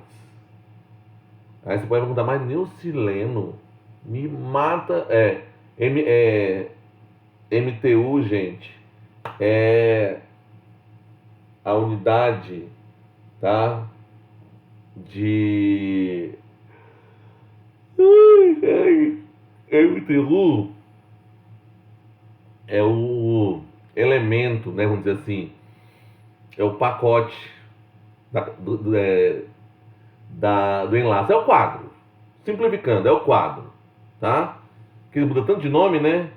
Aí você pode perguntar, mas Neucileno, Me mata. MTU, gente, é a unidade, tá? De. MTU é o elemento, né? Vamos dizer assim, é o pacote do enlace, é o quadro. Simplificando, é o quadro, tá? Que muda tanto de nome, né?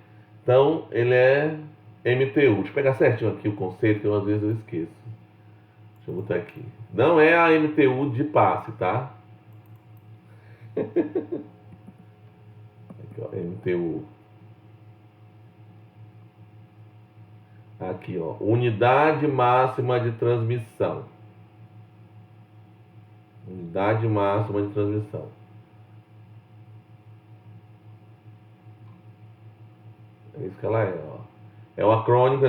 Então, ele é MTU. Deixa eu pegar certinho aqui o conceito, que às vezes eu esqueço. Deixa eu botar aqui. Não é a MTU de passe, tá? Aqui, ó, MTU. Aqui, ó, unidade máxima de transmissão. Unidade máxima de transmissão. É isso que ela é, ó. É o acrônimo,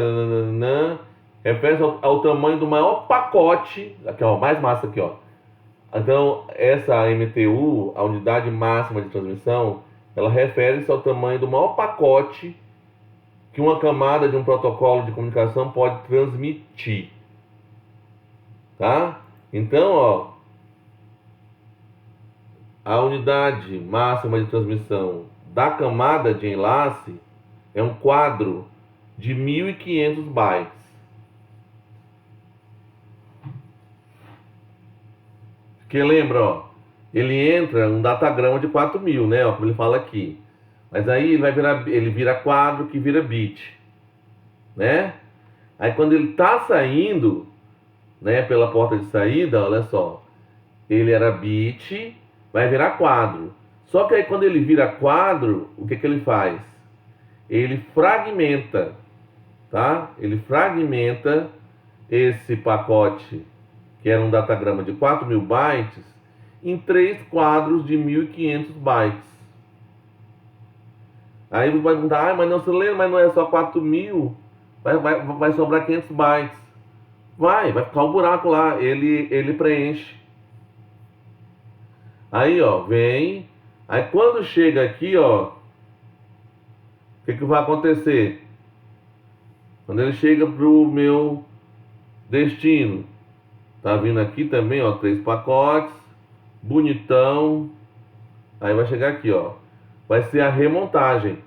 refere-se ao tamanho do maior pacote, aqui, ó, mais massa aqui, ó. Então, essa MTU, a unidade máxima de transmissão, ela refere-se ao tamanho do maior pacote que uma camada de um protocolo de comunicação pode transmitir, tá? Então, ó, a unidade máxima de transmissão da camada de enlace é um quadro de 1.500 bytes. Que lembra, ó, ele entra um datagrama de 4.000, né? Ó, como ele fala aqui. Mas aí ele vira quadro que vira bit, né? Aí quando ele tá saindo, né, pela porta de saída, olha só, ele era bit, vai virar quadro. Só que aí quando ele vira quadro, o que ele faz? Ele fragmenta, tá? Ele fragmenta esse pacote, que era um datagrama de 4.000 bytes, em 3 quadros de 1.500 bytes. Aí você vai perguntar, mas não se lembra, mas não é só 4.000, vai sobrar 500 bytes. Vai ficar o buraco lá, ele preenche. Aí, ó, vem. Aí quando chega aqui, ó, o que vai acontecer? Quando ele chega pro meu destino, tá vindo aqui também, ó, 3 pacotes, bonitão. Aí vai chegar aqui, ó, vai ser a remontagem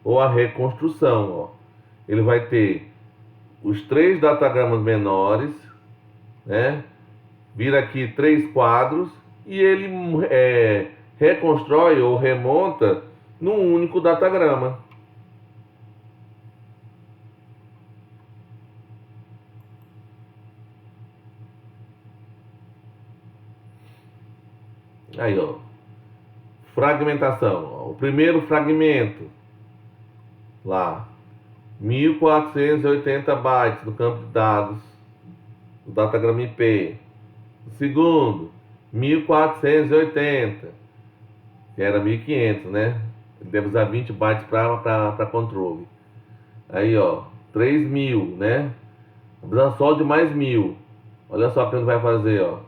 ou a reconstrução, ó. Ele vai ter os 3 datagramas menores, né? Vira aqui 3 quadros e ele reconstrói ou remonta num único datagrama. Aí, ó, fragmentação, ó. O primeiro fragmento lá, 1.480 bytes do campo de dados do datagrama IP. O segundo, 1.480, que era 1.500, né? Ele deve usar 20 bytes para controle. Aí, ó, 3.000, né? Precisa só de mais 1.000. Olha só o que ele vai fazer, ó.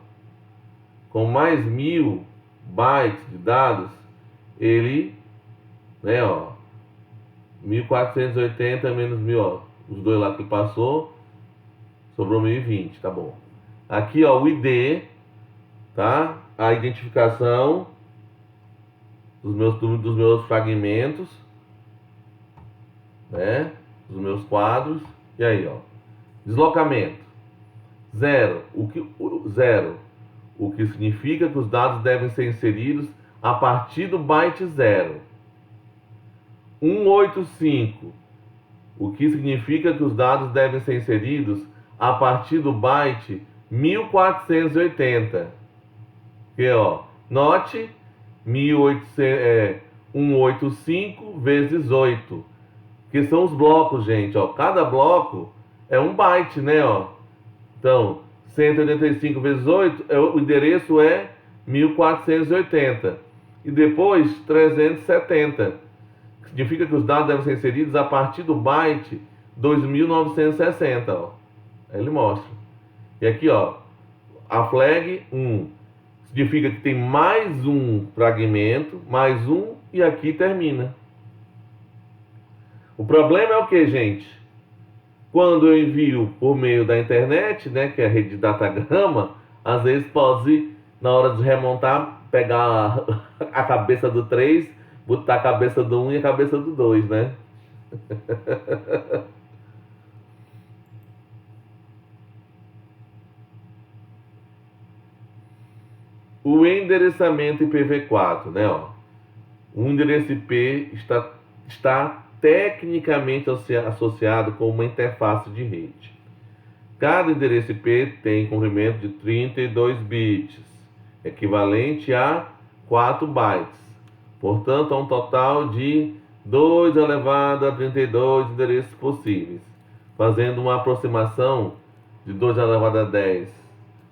Com mais 1.000 bytes de dados, ele, né, ó, 1.480 menos 1.000, ó, os dois lá que passou, sobrou 1.020, tá bom. Aqui, ó, o ID, tá? A identificação dos meus fragmentos, né? Dos meus quadros. E aí, ó, deslocamento 0, o que significa que os dados devem ser inseridos a partir do byte 0. 185, o que significa que os dados devem ser inseridos a partir do byte 1480. Que, ó, note 185 vezes 8, que são os blocos, gente, ó. Cada bloco é um byte, né, ó. Então, 185 vezes 8, o endereço é 1480. E depois 370. Significa que os dados devem ser inseridos a partir do byte 2960, ó. Aí ele mostra. E aqui, ó, a flag 1 significa que tem mais um fragmento, mais um e aqui termina. O problema é o que, gente? Quando eu envio por meio da internet, né, que é a rede de datagrama, às vezes pode, na hora de remontar, pegar a cabeça do 3, botar a cabeça do 1 e a cabeça do 2, né? O endereçamento IPv4, né? Ó, o endereço IP está tecnicamente associado com uma interface de rede. Cada endereço IP tem comprimento de 32 bits, equivalente a 4 bytes. Portanto, há um total de 2 elevado a 32 endereços possíveis. Fazendo uma aproximação de 2 elevado a 10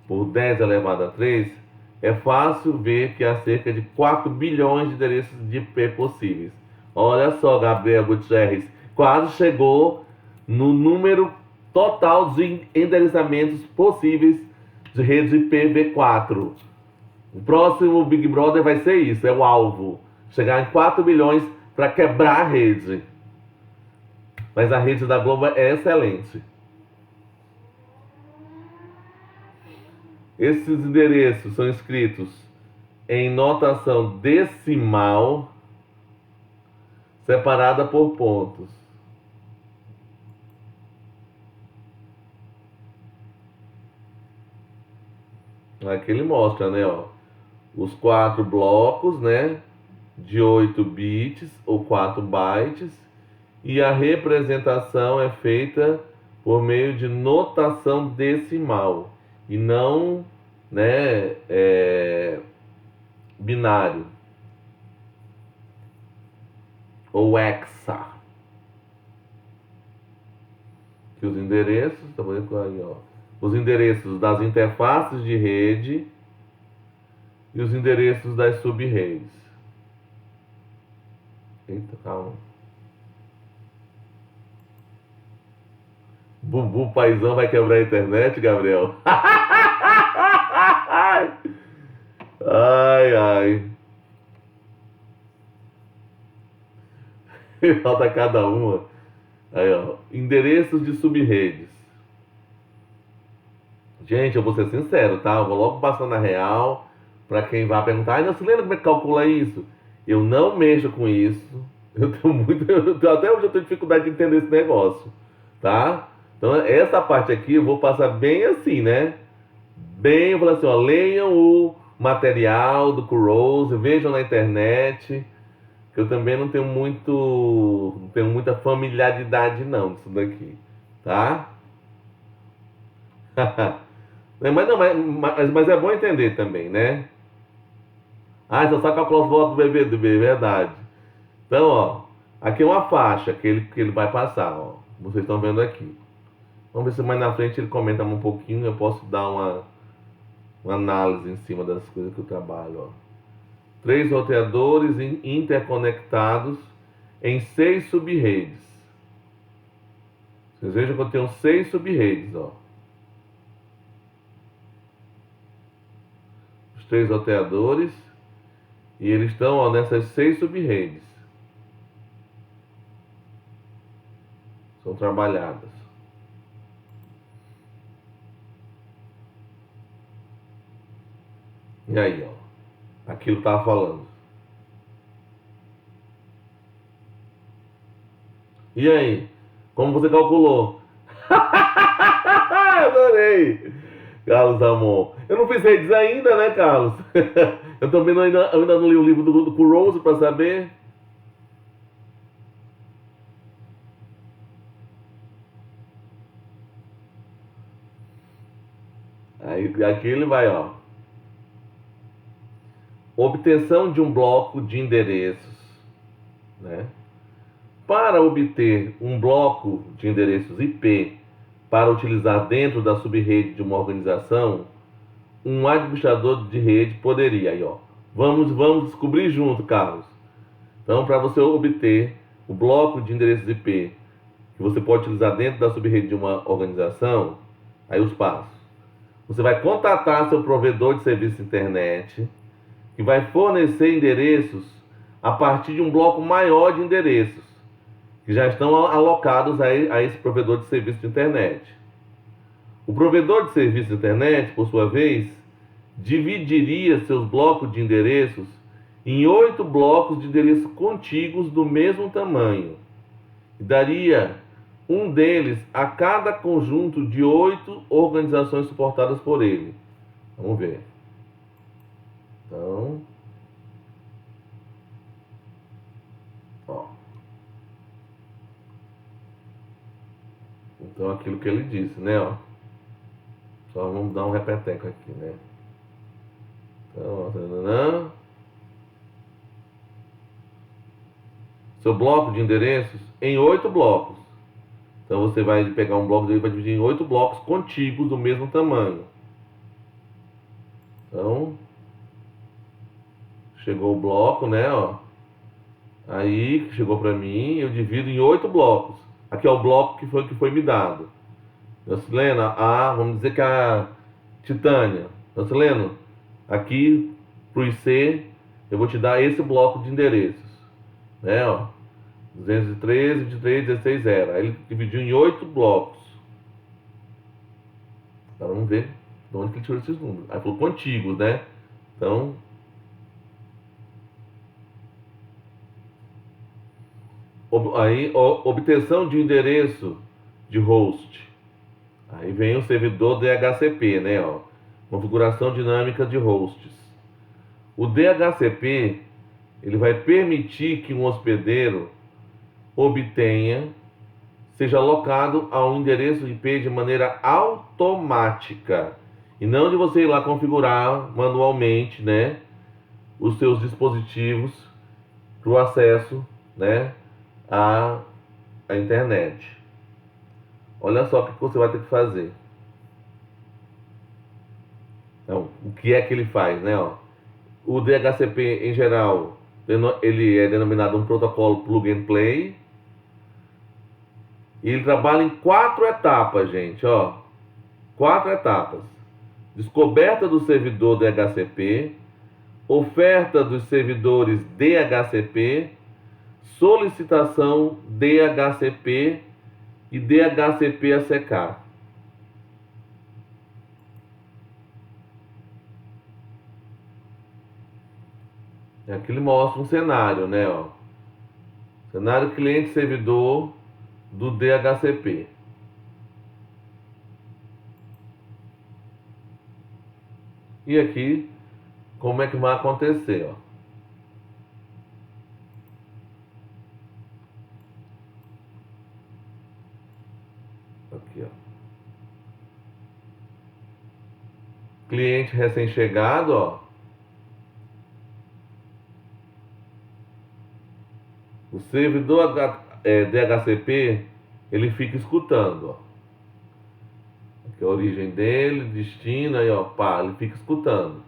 por 10 elevado a 3, é fácil ver que há cerca de 4 bilhões de endereços de IP possíveis. Olha só, Gabriel Gutierrez, quase chegou no número total de endereçamentos possíveis de redes IPv4. O próximo Big Brother vai ser isso, é o alvo. Chegar em 4 bilhões para quebrar a rede. Mas a rede da Globo é excelente. Esses endereços são escritos em notação decimal, separada por pontos. Aqui ele mostra, né, ó, os 4 blocos, né, de 8 bits ou 4 bytes, e a representação é feita por meio de notação decimal e não, né, binário ou hexa. Que os endereços, tá vendo aí, ó, os endereços das interfaces de rede e os endereços das sub-redes. Eita, calma. Bubu Paizão vai quebrar a internet, Gabriel? Ai, ai. Falta cada uma. Aí, ó. Endereços de sub-redes. Gente, eu vou ser sincero, tá? Eu vou logo passar na real para quem vai perguntar. Ai, não se lembra como é que calcula isso? Eu não mexo com isso. Até hoje eu tenho dificuldade de entender esse negócio, tá? Então, essa parte aqui eu vou passar bem assim, né? Bem, eu vou assim, ó, leiam o material do Kurose, vejam na internet, que eu também não tenho muita familiaridade não disso daqui, tá? mas é bom entender também, né? Ah, só calcular os votos do BBB, verdade. Então, ó, aqui é uma faixa que ele vai passar, ó. Vocês estão vendo aqui. Vamos ver se mais na frente ele comenta um pouquinho, eu posso dar uma análise em cima das coisas que eu trabalho, ó. 3 roteadores interconectados em 6 sub-redes. Vocês vejam que eu tenho 6 sub-redes, ó. Os 3 roteadores. E eles estão, ó, nessas 6 sub-redes. São trabalhadas. E aí, ó. Aquilo que eu estava falando. E aí? Como você calculou? Adorei! Carlos Amon. Eu não fiz redes ainda, né, Carlos? Eu também ainda não li o livro do Kurose para saber. Aí aqui ele vai, ó. Obtenção de um bloco de endereços, né? Para obter um bloco de endereços IP para utilizar dentro da sub-rede de uma organização, um administrador de rede poderia, aí, ó. Vamos descobrir junto, Carlos. Então, para você obter o bloco de endereços IP que você pode utilizar dentro da sub-rede de uma organização, aí os passos. Você vai contatar seu provedor de serviço de internet, que vai fornecer endereços a partir de um bloco maior de endereços, que já estão alocados a esse provedor de serviço de internet. O provedor de serviço de internet, por sua vez, dividiria seus blocos de endereços em 8 blocos de endereços contíguos do mesmo tamanho, e daria um deles a cada conjunto de 8 organizações suportadas por ele. Vamos ver. Então, ó. Então, aquilo que ele disse, né, ó. Só vamos dar um repeteco aqui, né? Então, ó, seu bloco de endereços em 8 blocos. Então você vai pegar um bloco dele e vai dividir em 8 blocos contíguos do mesmo tamanho. Então, chegou o bloco, né, ó. Aí, chegou para mim, eu divido em 8 blocos. Aqui é o bloco que foi me dado. Nocileno, vamos dizer que a Titânia. Nocileno, aqui pro IC, eu vou te dar esse bloco de endereços, né, ó. 213, 23, 16, 0. Aí ele dividiu em 8 blocos. Agora vamos ver de onde que ele tirou esses números. Aí falou contíguos, né? Então, aí, obtenção de endereço de host. Aí vem o servidor DHCP, né? Ó, configuração dinâmica de hosts. O DHCP, ele vai permitir que um hospedeiro obtenha, seja alocado a um endereço IP de maneira automática, e não de você ir lá configurar manualmente, né, os seus dispositivos para o acesso, né, à internet. Olha só o que você vai ter que fazer. Então, o que é que ele faz, né? Ó? O DHCP, em geral, ele é denominado um protocolo plug and play. E ele trabalha em 4 etapas, gente, ó. 4 etapas. Descoberta do servidor DHCP, oferta dos servidores DHCP, solicitação DHCP e DHCP ACK. Aqui ele mostra um cenário, né, ó. Cenário cliente-servidor do DHCP. E aqui, como é que vai acontecer, ó. Aqui, ó. Cliente recém-chegado, ó. O servidor DHCP, ele fica escutando, ó. Aqui é a origem dele, destino, aí, ó, pá, ele fica escutando.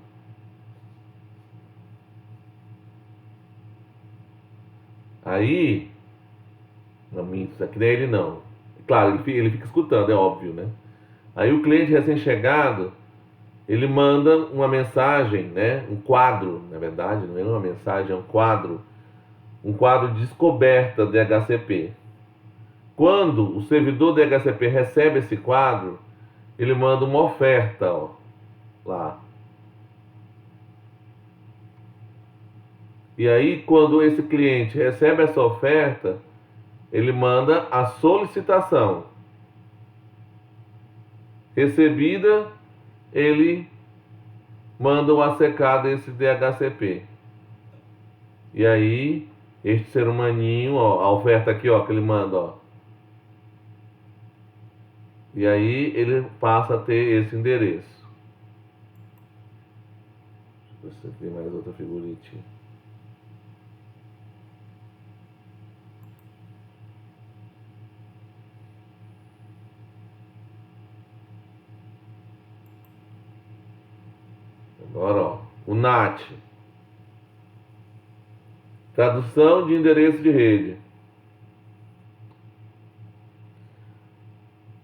Aí, não, isso aqui não é ele não. Claro, ele fica escutando, é óbvio, né? Aí o cliente recém-chegado, ele manda uma mensagem, né? Um quadro, na verdade, não é uma mensagem, é um quadro de descoberta DHCP. Quando o servidor DHCP recebe esse quadro, ele manda uma oferta, ó, lá. E aí, quando esse cliente recebe essa oferta, ele manda a solicitação. Recebida, ele manda o ACK desse DHCP. E aí, este ser humaninho, ó, a oferta aqui, ó, que ele manda, ó. E aí ele passa a ter esse endereço. Deixa eu ver se tem mais outra figurinha. Agora, ó, o NAT. Tradução de endereço de rede.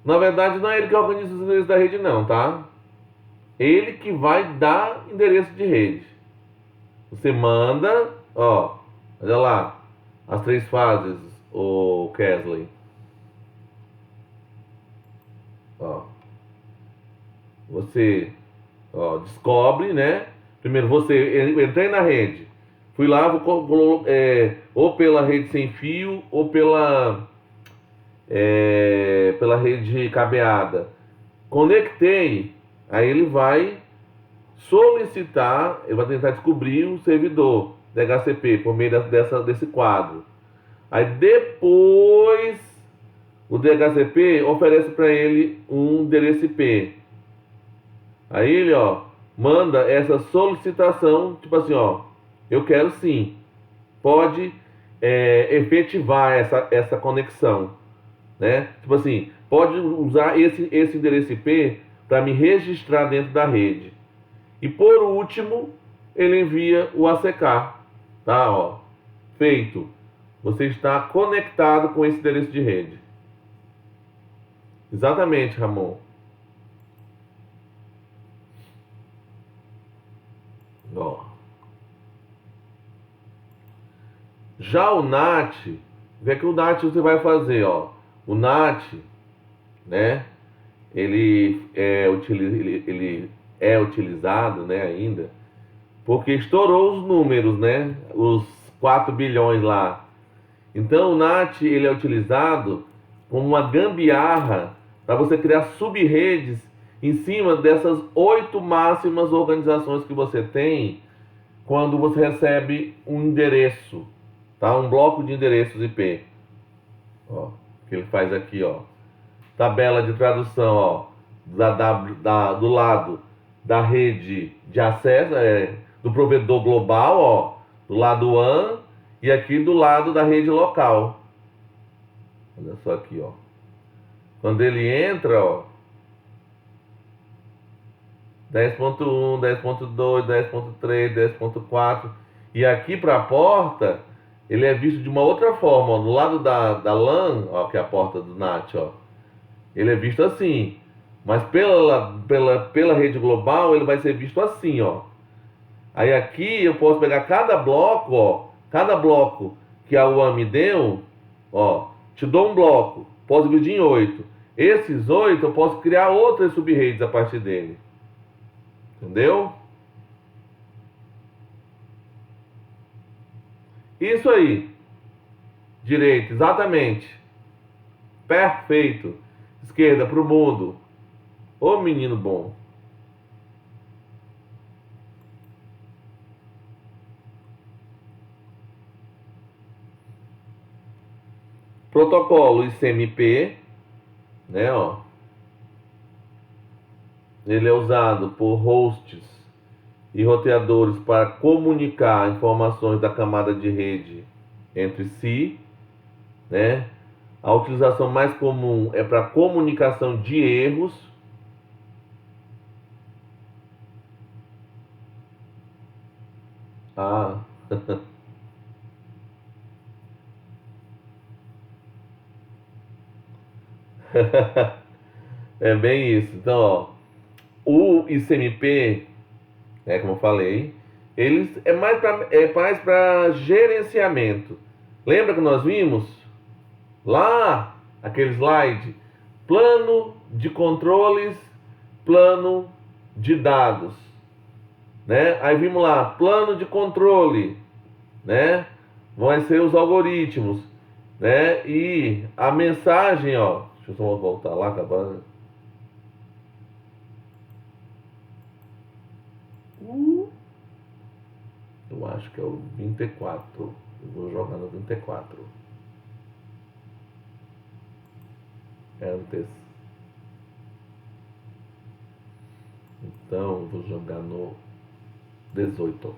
Na verdade, não é ele que organiza os endereços da rede, não, tá? Ele que vai dar endereço de rede. Você manda, ó, Olha lá, as 3 fases, o Kesley. Ó, você descobre, né? Primeiro você entrei na rede, fui lá, ou pela rede sem fio ou pela rede cabeada. Conectei, aí ele vai solicitar, ele vai tentar descobrir o servidor DHCP por meio desse quadro. Aí depois o DHCP oferece para ele um endereço IP. Aí ele, manda essa solicitação, tipo assim, eu quero sim, pode efetivar essa conexão, né? Tipo assim, pode usar esse endereço IP para me registrar dentro da rede. E por último, ele envia o ACK, tá? Feito. Você está conectado com esse endereço de rede. Exatamente, Ramon. Ó. Já o NAT, o que é que o NAT você vai fazer, O NAT, né? Ele é utilizado, né, ainda, porque estourou os números, né? Os 4 bilhões lá. Então o NAT ele é utilizado como uma gambiarra para você criar sub-redes em cima dessas 8 máximas organizações que você tem quando você recebe um endereço, tá? Um bloco de endereços IP. Que ele faz aqui, tabela de tradução, do lado da rede de acesso, do provedor global, do lado WAN, e aqui do lado da rede local. Olha só aqui, quando ele entra, 10.1, 10.2, 10.3, 10.4, e aqui para a porta, ele é visto de uma outra forma, do lado da LAN, que é a porta do NAT, ele é visto assim, mas pela rede global ele vai ser visto assim, Aí aqui eu posso pegar cada bloco que a UAM me deu, te dou um bloco, posso dividir em 8. Esses 8 eu posso criar outras sub-redes a partir dele. Entendeu? Isso aí. Direita, exatamente. Perfeito. Esquerda para o mundo. Ô menino bom. Protocolo ICMP, né, Ele é usado por hosts e roteadores para comunicar informações da camada de rede entre si, né? A utilização mais comum é para comunicação de erros. Ah, é bem isso. Então, o ICMP, como eu falei, eles é mais para gerenciamento. Lembra que nós vimos lá aquele slide? Plano de controles, plano de dados, né? Aí vimos lá, plano de controle, né? Vão ser os algoritmos, né? E a mensagem, deixa eu só voltar lá, acabando. Eu acho que é o 24. Eu vou jogar no 24. Antes. Então, vou jogar no 18.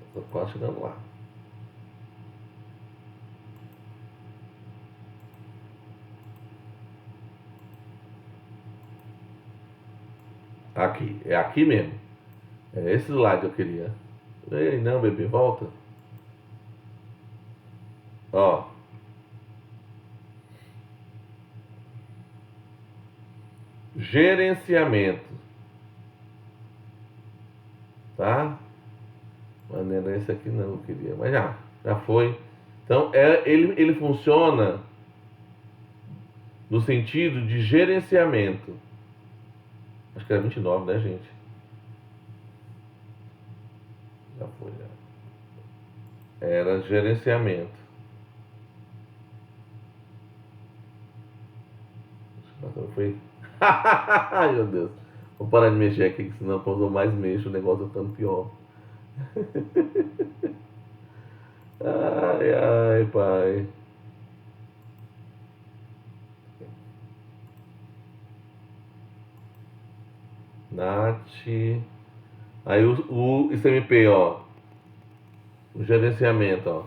Estou quase chegando lá. Aqui, é aqui mesmo. É esse slide que eu queria. Ei, não, bebê, volta. Gerenciamento. Tá? esse aqui não eu queria, mas já foi. Então, ele funciona no sentido de gerenciamento. Acho que era 29, né, gente? Já foi, já. Era gerenciamento. Foi. Ai, meu Deus. Vou parar de mexer aqui, que senão quando eu mais mexo, o negócio vai ficando pior. Ai, ai, pai. Nath. Aí o ICMP, ó. O gerenciamento, ó.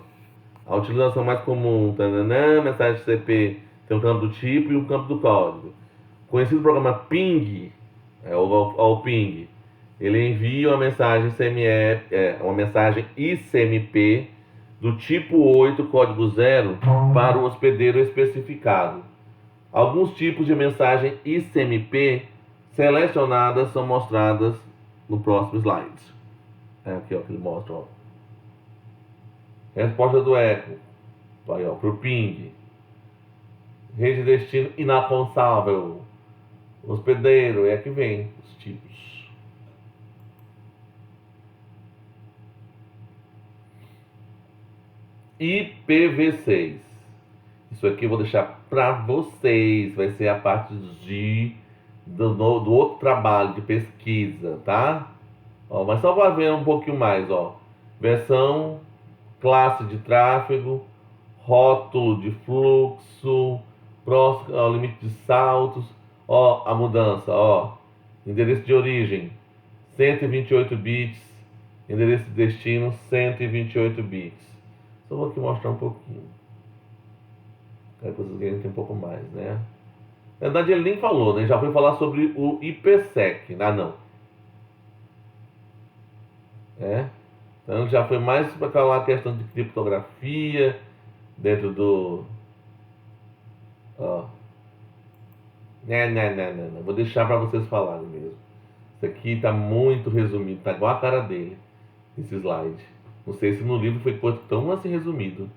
A utilização mais comum, tananã, mensagem CP, tem um campo do tipo e um campo do código. Conhecido programa ping, o ping, ele envia uma mensagem uma mensagem ICMP do tipo 8, código 0, para o hospedeiro especificado. Alguns tipos de mensagem ICMP selecionadas são mostradas no próximo slide. É aqui, ó, que ele mostra, ó. Resposta do eco, vai, ó, pro ping. Rede de destino inaponsável. Hospedeiro, é que vem os tipos. IPv6. Isso aqui eu vou deixar para vocês. Vai ser a parte do outro trabalho de pesquisa, tá? Ó, mas só para ver um pouquinho mais, ó. Versão, classe de tráfego, rótulo de fluxo, próximo ao limite de saltos, ó, a mudança, ó, endereço de origem, 128 bits, endereço de destino, 128 bits. Só vou aqui mostrar um pouquinho. Aí vocês verem que tem um pouco mais, né? Na verdade ele nem falou, né? Já foi falar sobre o IPsec, não. Então já foi mais para aquela questão de criptografia, dentro do... Ó. Não. Vou deixar para vocês falarem mesmo. Isso aqui tá muito resumido, tá igual a cara dele, esse slide. Não sei se no livro foi posto tão assim resumido.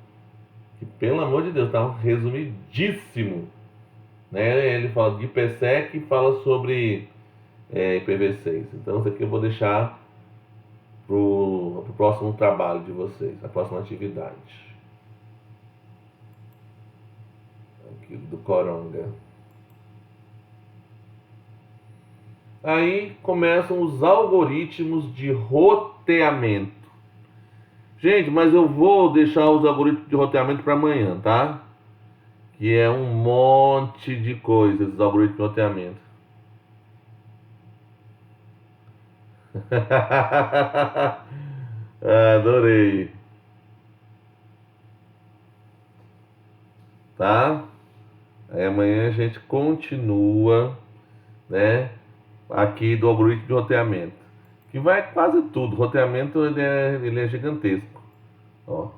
Que, pelo amor de Deus, tá resumidíssimo. Né? Ele fala de IPsec e fala sobre IPv6. Então isso aqui eu vou deixar pro próximo trabalho de vocês, a próxima atividade. Aqui do Coronga. Aí começam os algoritmos de roteamento. Gente, mas eu vou deixar os algoritmos de roteamento para amanhã, tá? Que é um monte de coisas, os algoritmos de roteamento. Adorei. Tá? Aí amanhã a gente continua, né? Aqui do algoritmo de roteamento. Que vai quase tudo. O roteamento ele é gigantesco. Ó.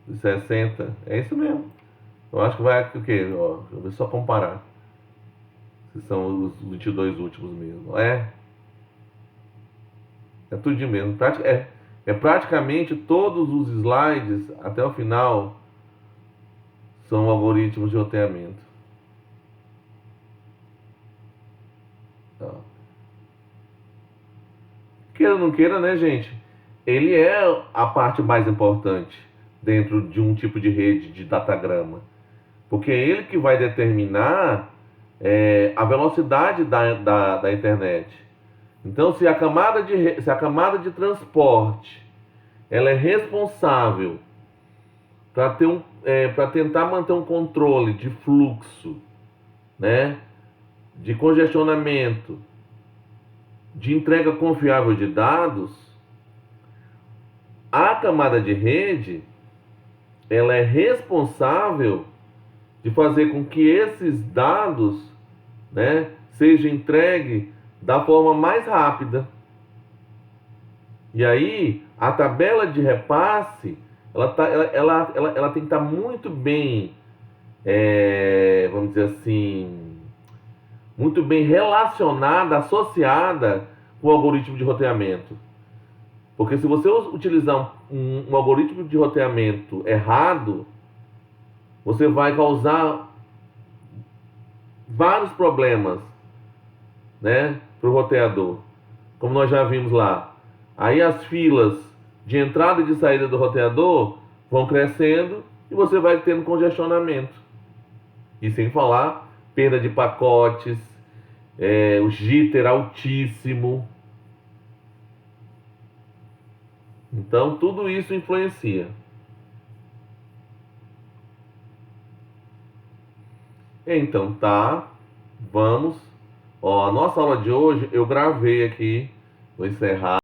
De 60. É isso mesmo. Eu acho que vai o quê? Ó, deixa eu ver só comparar. Se são os 22 últimos mesmo. É tudo mesmo. É praticamente todos os slides até o final são algoritmos de roteamento. Ó. Queira ou não queira, né, gente? Ele é a parte mais importante dentro de um tipo de rede de datagrama. Porque é ele que vai determinar a velocidade da internet. Então, se a camada de transporte ela é responsável para tentar manter um controle de fluxo, né, de congestionamento, de entrega confiável de dados, a camada de rede ela é responsável de fazer com que esses dados, né, sejam entregues da forma mais rápida. E aí, a tabela de repasse, ela tem que estar muito bem, vamos dizer assim, muito bem relacionada, associada com o algoritmo de roteamento. Porque se você utilizar um algoritmo de roteamento errado, você vai causar vários problemas, né, para o roteador. Como nós já vimos lá. Aí as filas de entrada e de saída do roteador vão crescendo e você vai tendo congestionamento. E sem falar perda de pacotes, o jitter altíssimo. Então tudo isso influencia. Então tá, vamos. Ó, a nossa aula de hoje eu gravei aqui, vou encerrar.